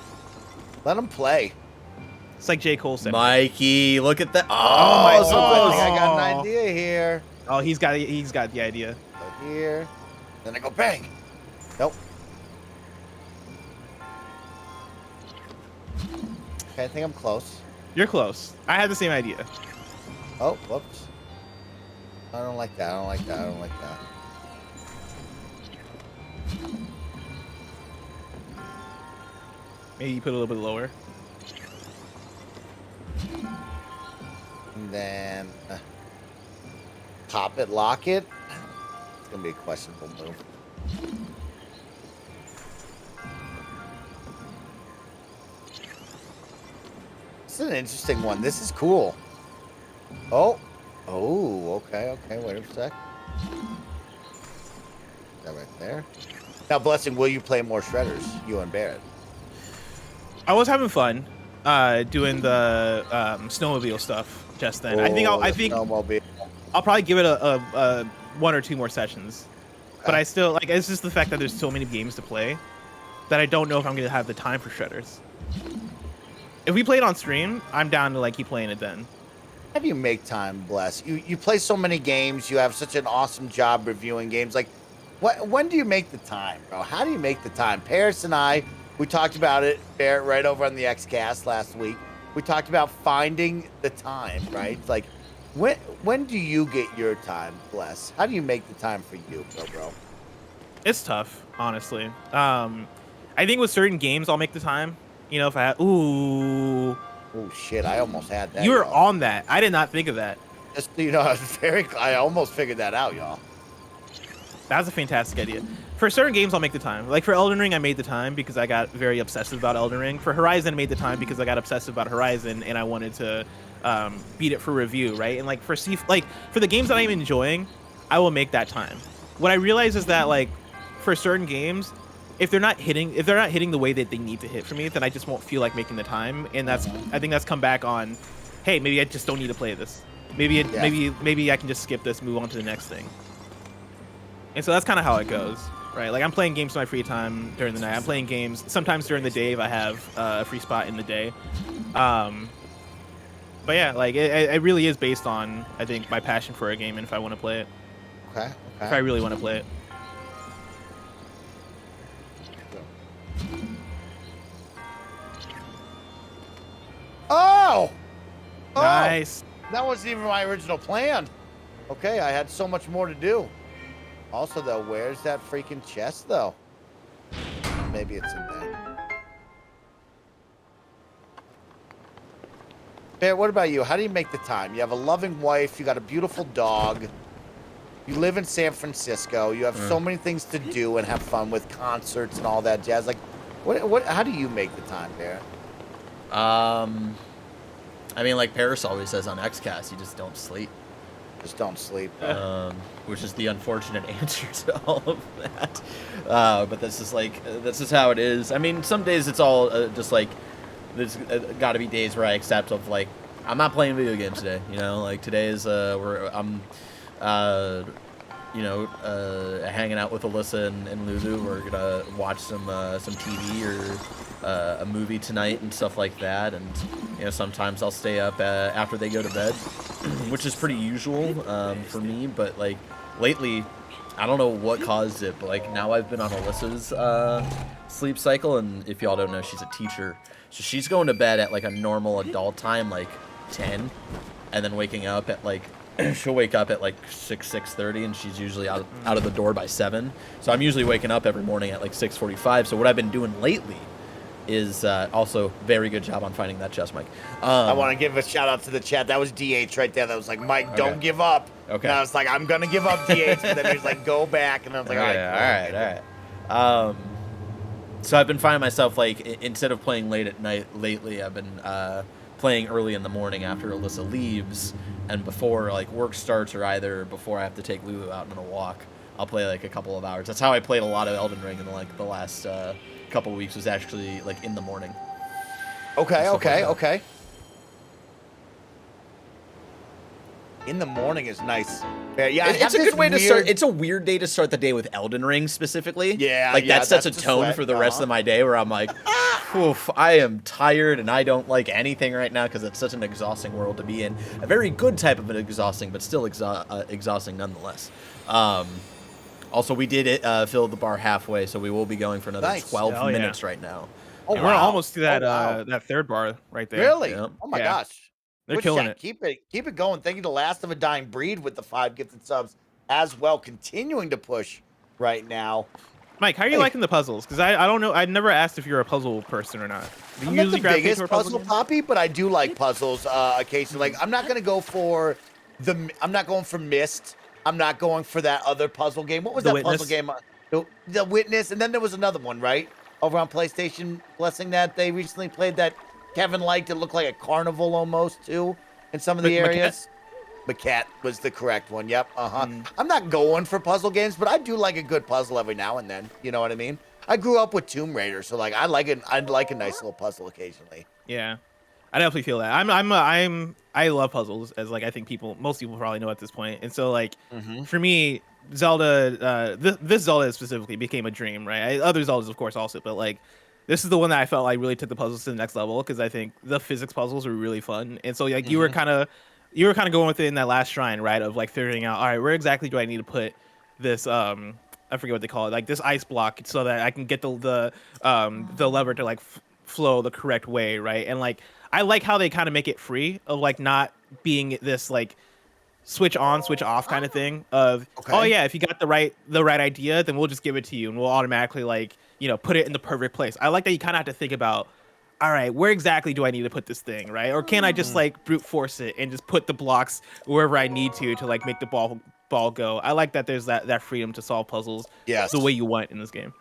Let them play. It's like J. Cole said. Mikey, look at that! Oh my so God. close. I got an idea here. Oh, he's got the idea. Go here. Then I go bang. Nope. Okay, I think I'm close. You're close. I had the same idea. Oh, whoops. I don't like that. I don't like that. I don't like that. Maybe you put it a little bit lower. And then pop it, lock it. It's gonna be a questionable move. This is an interesting one. This is cool. Oh, okay. Wait a sec. That right there. Now, Blessing, will you play more shredders? You and Barrett. I was having fun doing the snowmobile stuff just then. I think Snowmobile. I'll probably give it a 1 or 2 more sessions. But I still like it's just the fact that there's so many games to play that I don't know if I'm gonna have the time for shredders. If we play it on stream, I'm down to like keep playing it then. How do you make time, Bless? You play so many games. You have such an awesome job reviewing games. Like, when do you make the time, bro? How do you make the time? Paris and I, we talked about it, Barrett, right over on the XCast last week. We talked about finding the time, right? It's like, when do you get your time, Bless? How do you make the time for you, bro? It's tough, honestly. I think with certain games, I'll make the time. You know, if I ooh, Oh shit! I almost had that. you were y'all. on that. I did not think of that. Just, I almost figured that out, y'all. That was a fantastic idea. For certain games, I'll make the time. Like for Elden Ring, I made the time because I got very obsessive about Elden Ring. For Horizon, I made the time because I got obsessive about Horizon and I wanted to beat it for review, right? And like for the games that I'm enjoying, I will make that time. What I realize is that like for certain games, if they're not hitting the way that they need to hit for me, then I just won't feel like making the time. And I think that's come back on, hey, maybe I just don't need to play this. Maybe I can just skip this, move on to the next thing. And so that's kind of how it goes, right? Like I'm playing games in my free time during the night. I'm playing games sometimes during the day if I have a free spot in the day. But yeah, like it really is based on, I think, my passion for a game and if I want to play it. Okay. If I really want to play it. Oh! Nice. That wasn't even my original plan. Okay, I had so much more to do. Also, though, where's that freaking chest, though? Maybe it's in there. Bear, what about you? How do you make the time? You have a loving wife. You got a beautiful dog. You live in San Francisco. You have so many things to do and have fun with concerts and all that jazz. Like, how do you make the time, Bear? I mean, like Paris always says on XCast, you just don't sleep. Just don't sleep. Which is the unfortunate answer to all of that. But this is how it is. I mean, some days it's all just like, there's got to be days where I accept of like, I'm not playing video games today. You know, like today is I'm hanging out with Alyssa and Lulu. We're gonna watch some TV or a movie tonight and stuff like that. And you know, sometimes I'll stay up after they go to bed, which is pretty usual for me. But like lately, I don't know what caused it, but like now I've been on Alyssa's sleep cycle, and if y'all don't know, she's a teacher, so she's going to bed at like a normal adult time, like 10, and then waking up at like she'll wake up at like 6:30, and she's usually out of the door by 7. So I'm usually waking up every morning at like 6:45. So what I've been doing lately is also very good job on finding that chest, Mike. I want to give a shout out to the chat. That was DH right there. That was like, Mike, don't give up. Okay. And I was like, I'm gonna give up DH, but then he was like, go back, and I was like, all right. So I've been finding myself like instead of playing late at night lately, I've been playing early in the morning after Alyssa leaves and before like work starts, or either before I have to take Lulu out on a walk. I'll play like a couple of hours. That's how I played a lot of Elden Ring in like the last couple of weeks, was actually like in the morning. Okay. In the morning is nice. Yeah, It's a good way to start. It's a weird day to start the day with Elden Ring specifically. Yeah, like yeah, that sets a that's the tone sweat. for the rest of my day, where I'm like, oof, I am tired and I don't like anything right now because it's such an exhausting world to be in. A very good type of an exhausting, but still exhausting nonetheless. Also, we did fill the bar halfway, so we will be going for another 12 minutes right now. Oh, And we're almost to that that third bar right there. Really? Yep. Oh my Yeah. gosh. They're Good killing chat. it. Keep it going. Thank you to Last of a Dying Breed with the 5 gifted subs as well, continuing to push right now. Mike, how are you liking the puzzles? Because I don't know. I never asked if you're a puzzle person or not. Do you I'm not usually the gravitate biggest toward puzzle games? poppy, but I do like puzzles occasionally. Like, I'm not gonna go for I'm not going for Myst. I'm not going for that other puzzle game. What was The that Witness? puzzle game? The Witness, and then there was another one, right? Over on PlayStation Blessing that they recently played that Kevin liked. It looked like a carnival almost too in some of the areas. Maquette was the correct one. Yep. I'm not going for puzzle games, but I do like a good puzzle every now and then. You know what I mean? I grew up with Tomb Raider, so like I like a nice little puzzle occasionally. Yeah, I definitely feel that. I love puzzles, as like I think most people probably know at this point. And so like for me, Zelda, this Zelda specifically became a dream, right? Other Zeldas, of course, also, but like this is the one that I felt like really took the puzzles to the next level because I think the physics puzzles were really fun. And so like you were kind of you were kind of going with it in that last shrine, right? Of like figuring out, all right, where exactly do I need to put this? I forget what they call it, like this ice block, so that I can get the lever to like flow the correct way, right? And like I like how they kind of make it free of like not being this like switch on, switch off kind of thing of, oh yeah, if you got the right idea, then we'll just give it to you and we'll automatically like, put it in the perfect place. I like that you kind of have to think about, all right, where exactly do I need to put this thing, right? Or can I just like brute force it and just put the blocks wherever I need to like make the ball go? I like that there's that freedom to solve puzzles the way you want in this game.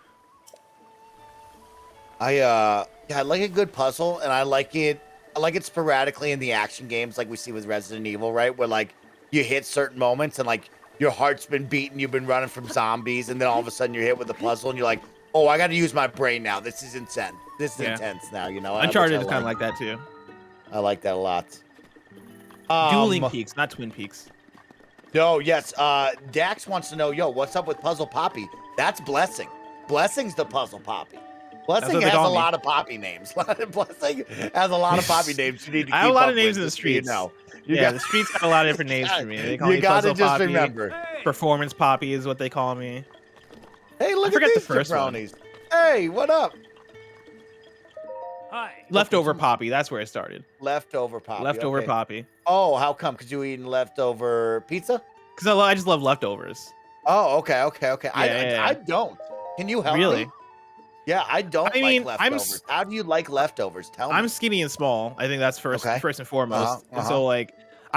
I like a good puzzle, and I like it sporadically in the action games like we see with Resident Evil, right? Where like you hit certain moments and like your heart's been beaten, you've been running from zombies, and then all of a sudden you're hit with a puzzle and you're like, oh, I got to use my brain now. This is intense. This is intense now, Uncharted is kind of like that too. I like that a lot. Dueling Peaks, not Twin Peaks. No, yes. Dax wants to know, yo, what's up with Puzzle Poppy? That's Blessing. Blessing's the Puzzle Poppy. Blessing has a lot of Poppy names. Blessing has a lot of Poppy names. You need to keep I have a lot of with, names in the streets. The streets have a lot of different names for me. They call me gotta Puzzle just Poppy. remember. Performance Poppy is what they call me. Hey, look I forget at the these first jabronis. Hey, what up? Hi. Leftover Poppy, that's where it started. Leftover Poppy. Leftover okay. Poppy. Oh, how come? Because you were eating leftover pizza? Because I just love leftovers. Oh, okay. Yeah. I don't. Can you help Really? me? Yeah, I don't I mean, like leftovers. How do you like leftovers? Tell me. I'm skinny and small. I think that's first and foremost. Uh-huh, And so like,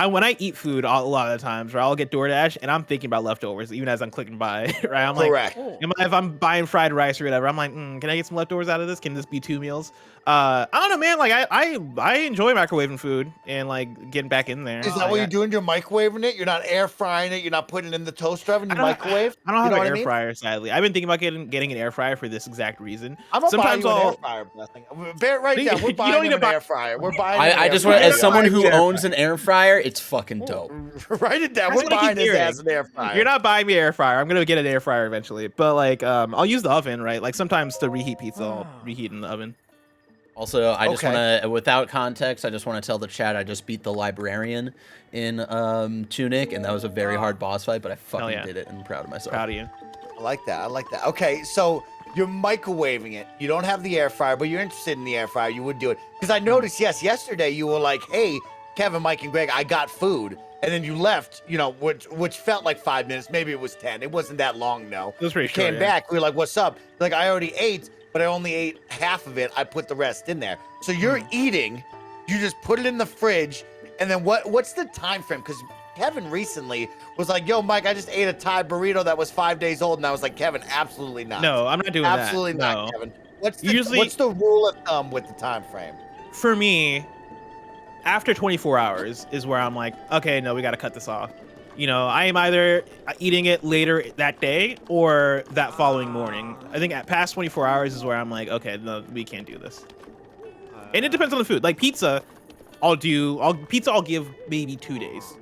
when I eat food a lot of the times, right, I'll get DoorDash and I'm thinking about leftovers even as I'm clicking by, right? I'm Correct. like, if I'm buying fried rice or whatever, I'm like, can I get some leftovers out of this? Can this be 2 meals? I don't know, man. Like I enjoy microwaving food and like getting back in there. Is that what you're doing? You're microwaving it? You're not air frying it? You're not putting it in the toaster oven? You microwave? I don't have an air fryer, sadly. I've been thinking about getting an air fryer for this exact reason. I'm gonna buy you an air fryer, Blessing. Bear it right down. We're buying an air fryer. We're buying. I just want, as someone who owns an air fryer, it's fucking dope. Write it down. We're buying his ass an air fryer. You're not buying me an air fryer. I'm gonna get an air fryer eventually, but like, I'll use the oven, right? Like sometimes to reheat pizza, I'll reheat in the oven. Also, I just want to, without context, I just want to tell the chat I just beat the librarian in Tunic, and that was a very hard boss fight, but I fucking did it, and I'm proud of myself. Proud of you. I like that. Okay, so you're microwaving it. You don't have the air fryer, but you're interested in the air fryer. You would do it. Because I noticed, yesterday you were like, hey, Kevin, Mike, and Greg, I got food. And then you left, which felt like 5 minutes. Maybe it was 10. It wasn't that long, though. It was pretty short, Came back. We were like, what's up? Like, I already ate, but I only ate half of it. I put the rest in there. So you're eating. You just put it in the fridge. And then what's the time frame? Because Kevin recently was like, yo, Mike, I just ate a Thai burrito that was 5 days old. And I was like, Kevin, absolutely not. No, I'm not doing that. Absolutely not, No. Kevin. What's the rule of thumb with the time frame? For me, after 24 hours is where I'm like, okay, no, we got to cut this off. I am either eating it later that day or that following morning. I think at past 24 hours is where I'm like, okay, no, we can't do this. And it depends on the food. Like pizza, I'll give maybe 2 days.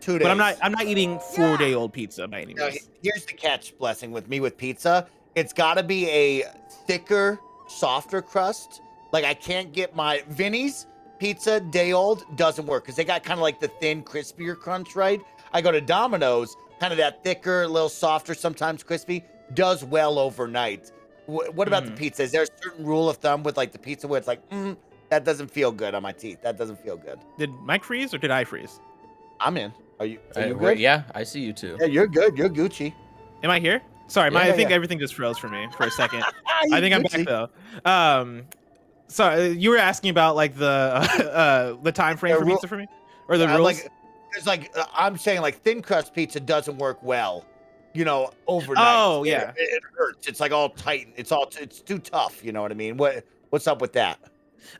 2 days. But I'm not eating 4-day-old pizza by any means. Here's the catch, Blessing, with me with pizza. It's got to be a thicker, softer crust. Like I can't get my Vinny's pizza day old doesn't work because they got kind of like the thin, crispier crunch, right? I go to Domino's, kind of that thicker, a little softer, sometimes crispy, does well overnight. What about the pizza? Is there a certain rule of thumb with like the pizza where it's like, that doesn't feel good on my teeth. That doesn't feel good. Did Mike freeze or did I freeze? I'm in. Are you good? Yeah, I see you too. Yeah, you're good. You're Gucci. Am I here? Sorry, Yeah, I think yeah. everything just froze for me for a second. You I think I'm Gucci. back though. So you were asking about like the time frame for pizza for me, or the rules? I'm saying like thin crust pizza doesn't work well, overnight. Oh, yeah. it hurts. It's like all tight. It's too tough. You know what I mean? What's up with that?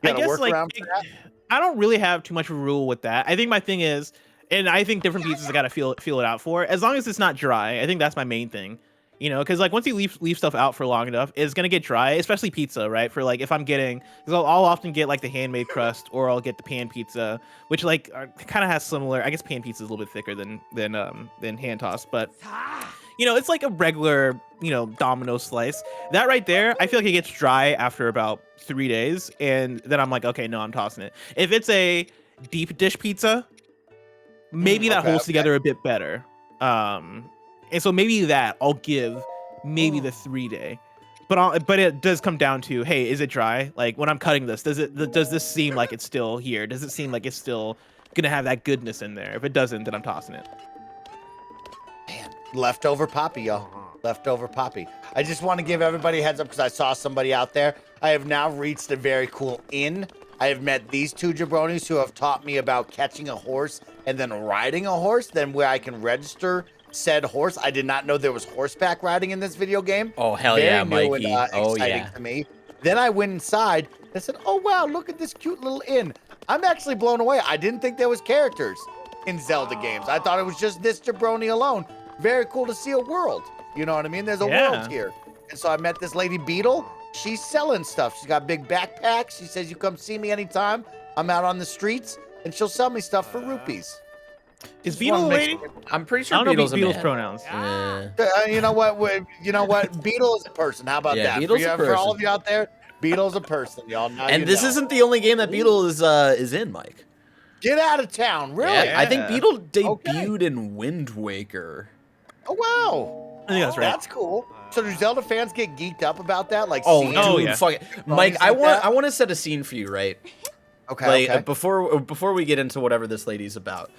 You I got a guess like workaround for that? I don't really have too much of a rule with that. I think my thing is, and I think different pizzas I gotta feel it out for. As long as it's not dry, I think that's my main thing. Because like once you leave stuff out for long enough, it's gonna get dry, especially pizza, right? For like if I'm getting, because I'll often get like the handmade crust, or I'll get the pan pizza, which like kind of has similar. I guess pan pizza is a little bit thicker than hand tossed, but it's like a regular Domino slice. That right there, I feel like it gets dry after about 3 days, and then I'm like, okay, no, I'm tossing it. If it's a deep dish pizza, maybe that Okay, holds okay. together a bit better. And so maybe that I'll give maybe the 3-day. But it does come down to, hey, is it dry? Like when I'm cutting this, does this seem like it's still here? Does it seem like it's still gonna have that goodness in there? If it doesn't, then I'm tossing it. Man, leftover poppy, y'all. Leftover poppy. I just want to give everybody a heads up because I saw somebody out there. I have now reached a very cool inn. I have met these two jabronis who have taught me about catching a horse and then riding a horse, then where I can register said horse. I did not know there was horseback riding in this video game. Oh, hell Very yeah, new Mikey. and, Oh, exciting yeah. to me. Then I went inside and I said, oh, wow, look at this cute little inn. I'm actually blown away. I didn't think there was characters in Zelda games. I thought it was just this jabroni alone. Very cool to see a world. You know what I mean? There's a world here. And so I met this lady Beetle. She's selling stuff. She's got big backpacks. She says, you come see me anytime. I'm out on the streets and she'll sell me stuff for rupees. Is Just Beetle a wanna make lady? sure- I'm pretty I sure don't know Beetle's a Beetle's man. pronouns. You know what? You know what? Beetle is a person. How about Yeah, that? Beetle's a For all person. of you out there, Beetle's a person, y'all. Now And you this know. isn't the only game that Beetle is in, Mike. Get out of town, really? Yeah, I think Yeah. Beetle debuted in Wind Waker. Oh wow. I think that's right. That's cool. So do Zelda fans get geeked up about that? Like, Oh, seeing dude, yeah. fuck it. Mike, like I that? want to set a scene for you, right? Okay. Like before we get into whatever this lady's about.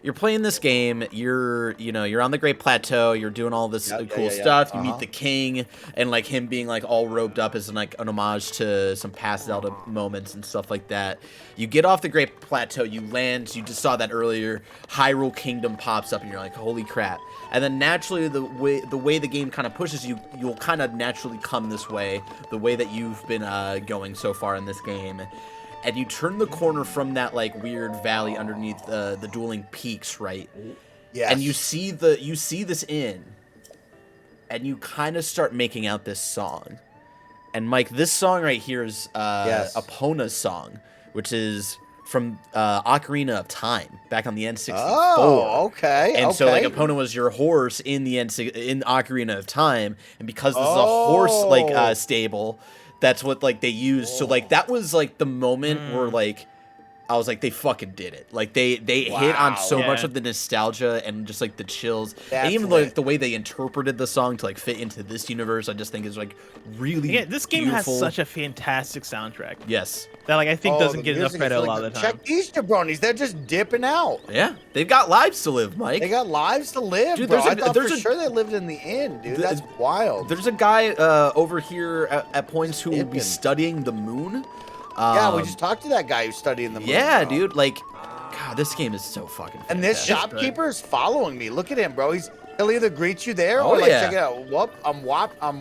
You're playing this game, you're on the Great Plateau, you're doing all this cool stuff, you meet the king, and like him being like all robed up as like an homage to some past Zelda moments and stuff like that. You get off the Great Plateau, you land, you just saw that earlier, Hyrule Kingdom pops up and you're like, holy crap. And then naturally the way the game kind of pushes you, you'll kind of naturally come this way, the way that you've been going so far in this game. And you turn the corner from that like weird valley underneath the Dueling Peaks, right? Yes. And you see this inn, and you kind of start making out this song. And Mike, this song right here is Epona's song, which is from Ocarina of Time, back on the N64. Oh, okay. And so like okay. Epona was your horse in the in Ocarina of Time, and because this is a horse like stable. That's what like they used. So like that was like the moment where like I was like they fucking did it. Like they hit on so much of the nostalgia and just like the chills. That's and even lit. like the way they interpreted the song to like fit into this universe, I just think is like really Yeah, this game beautiful. has such a fantastic soundtrack Yes. that like I think doesn't the get enough music is credit really a lot of good. the time. Check these jabronis. They're just dipping out. Yeah. They've got lives to live, Mike. They got lives to live, Dude, bro. there's a- I thought there's for a- sure they lived in the inn, dude. That's Th- wild. There's a guy over here at points who will be Dipping. studying the moon. Yeah, we just talked to that guy who's studying the moon. Yeah, bro. dude. Like, God, this game is so fucking fantastic. And this shopkeeper is following me. Look at him, bro. He'll either greet you there Oh, or like yeah. check it out. Whoop, I'm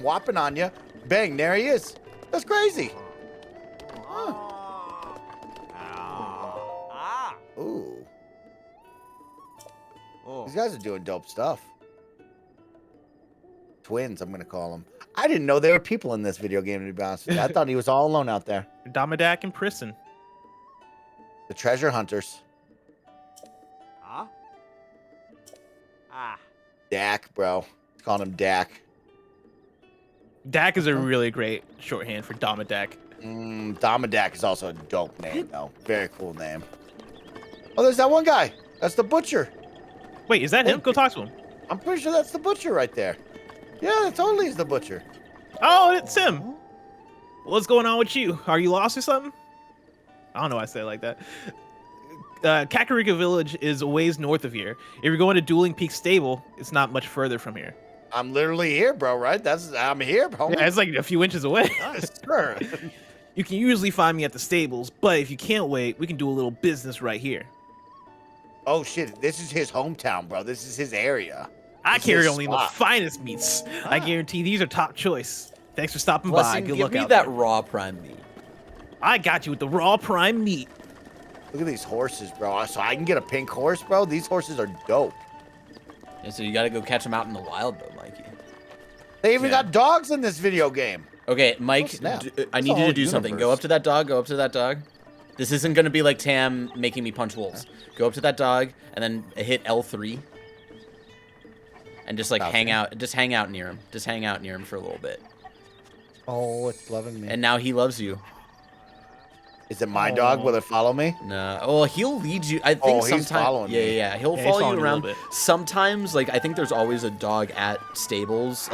whopping on you. Bang, there he is. That's crazy. Huh. Ooh. These guys are doing dope stuff. Twins, I'm gonna call them. I didn't know there were people in this video game, to be honest with you. I thought he was all alone out there. Domadak in prison. The treasure hunters. Dak, bro. Calling him Dak. Dak is a really great shorthand for Domadak. Domadak is also a dope name, though. Very cool name. Oh, there's that one guy. That's the butcher. Wait, is that him? Go talk to him. I'm pretty sure that's the butcher right there. Yeah, that totally is the butcher. Oh, it's him. What's going on with you? Are you lost or something? I don't know why I say it like that. Kakarika Village is a ways north of here. If you're going to Dueling Peaks Stable, it's not much further from here. I'm literally here, bro, right? I'm here, bro. Yeah, it's like a few inches away. Sure. You can usually find me at the stables, but if you can't wait, we can do a little business right here. Oh, shit. This is his hometown, bro. This is his area. I This is carry his only the spot. finest meats. I guarantee these are top choice. Thanks for stopping by. Blessing, Good give luck me out that there. raw prime meat. I got you with the raw prime meat. Look at these horses, bro. So I can get a pink horse, bro. These horses are dope. Yeah, so you gotta go catch them out in the wild, though, Mikey. They even got dogs in this video game. Okay, Mike, Oh, snap. I It's a need you whole to do something. Go universe. up to that dog. Go up to that dog. This isn't gonna be like Tam making me punch wolves. Go up to that dog and then hit L3. And just like Okay. hang out. Just hang out near him. Just hang out near him for a little bit. Oh, it's loving me. And now he loves you. Is it my dog? Will it follow me? No. Well, he'll lead you. I think He's sometimes. following Yeah, me. yeah. He'll Yeah, he's follow following you you a little around. bit. Sometimes, like I think there's always a dog at stables.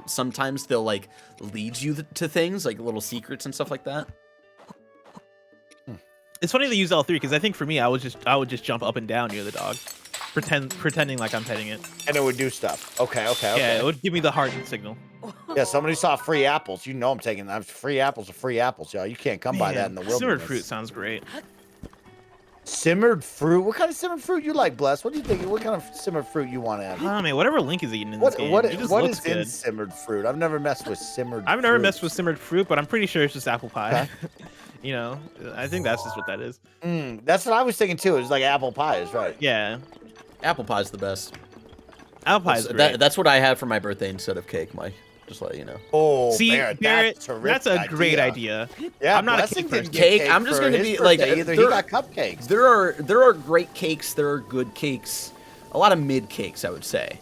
Sometimes they'll like lead you to things like little secrets and stuff like that. It's funny they use all three because I think for me, I would just jump up and down near the dog, pretending like I'm petting it. And it would do stuff. Okay. Yeah, it would give me the heart signal. Yeah, somebody saw free apples. You know I'm taking them. Free apples are free apples, y'all. You can't come by that in the wilderness. Simmered fruit sounds great. Simmered fruit? What kind of simmered fruit you like, Bless? What do you think? What kind of simmered fruit you want to have? Oh man, whatever Link is eating in this game, it just what looks is good. in simmered fruit? I've never messed with simmered I've never fruit. messed with simmered fruit, but I'm pretty sure it's just apple pie. You know, I think that's just what that is. That's what I was thinking too. It's like apple pie is right. Yeah, Apple pie's the best. apple pie is great. That's what I had for my birthday instead of cake, Mike. Just let you know. Oh, See, Barrett, Barrett, that's, that's a great idea. Yeah, I'm not a Blessing cake didn't person. get Cake, I'm just for gonna his be like, birthday either. He got cupcakes. There are great cakes. There are good cakes. A lot of mid cakes, I would say.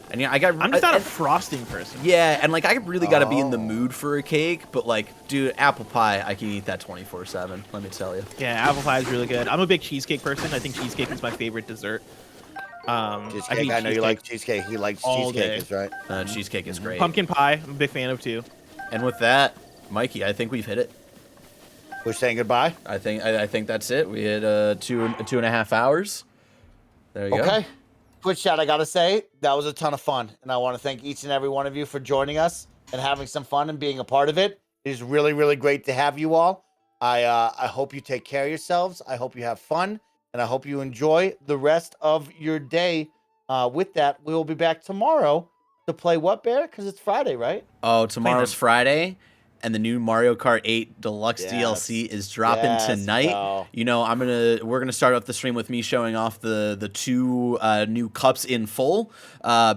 And yeah, I'm just not a frosting person. Yeah, and like I really got to be in the mood for a cake, but like, dude, apple pie, I can eat that 24/7. Let me tell you. Yeah, apple pie is really good. I'm a big cheesecake person. I think cheesecake is my favorite dessert. Cheesecake. I know you like cheesecake. He likes all cheesecake, day. is right. Cheesecake is great. Pumpkin pie, I'm a big fan of too. And with that, Mikey, I think we've hit it. We're saying goodbye. I think that's it. We hit 2.5 hours. There you go. Okay. Twitch chat, I gotta say, that was a ton of fun. And I want to thank each and every one of you for joining us and having some fun and being a part of it. It is really, really great to have you all. I hope you take care of yourselves. I hope you have fun. And I hope you enjoy the rest of your day. With that, we will be back tomorrow to play what, Bear? Because it's Friday, right? Oh, tomorrow's Friday, and the new Mario Kart 8 Deluxe Yes. DLC is dropping Yes, tonight. bro. You know, we're gonna start off the stream with me showing off the two new cups in full,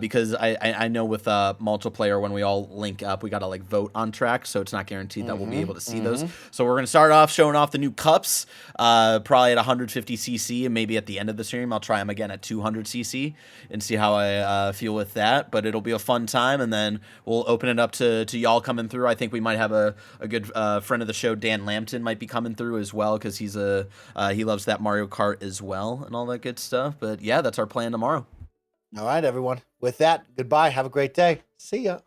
because I know with multiplayer when we all link up, we gotta like vote on tracks, so it's not guaranteed that we'll be able to see those. So we're gonna start off showing off the new cups, probably at 150cc, and maybe at the end of the stream I'll try them again at 200cc and see how I feel with that. But it'll be a fun time, and then we'll open it up to y'all coming through. I think we might have a good friend of the show, Dan Lambton, might be coming through as well, because he loves that Mario Kart as well and all that good stuff. But yeah, that's our plan tomorrow. All right, everyone. With that, goodbye. Have a great day. See ya.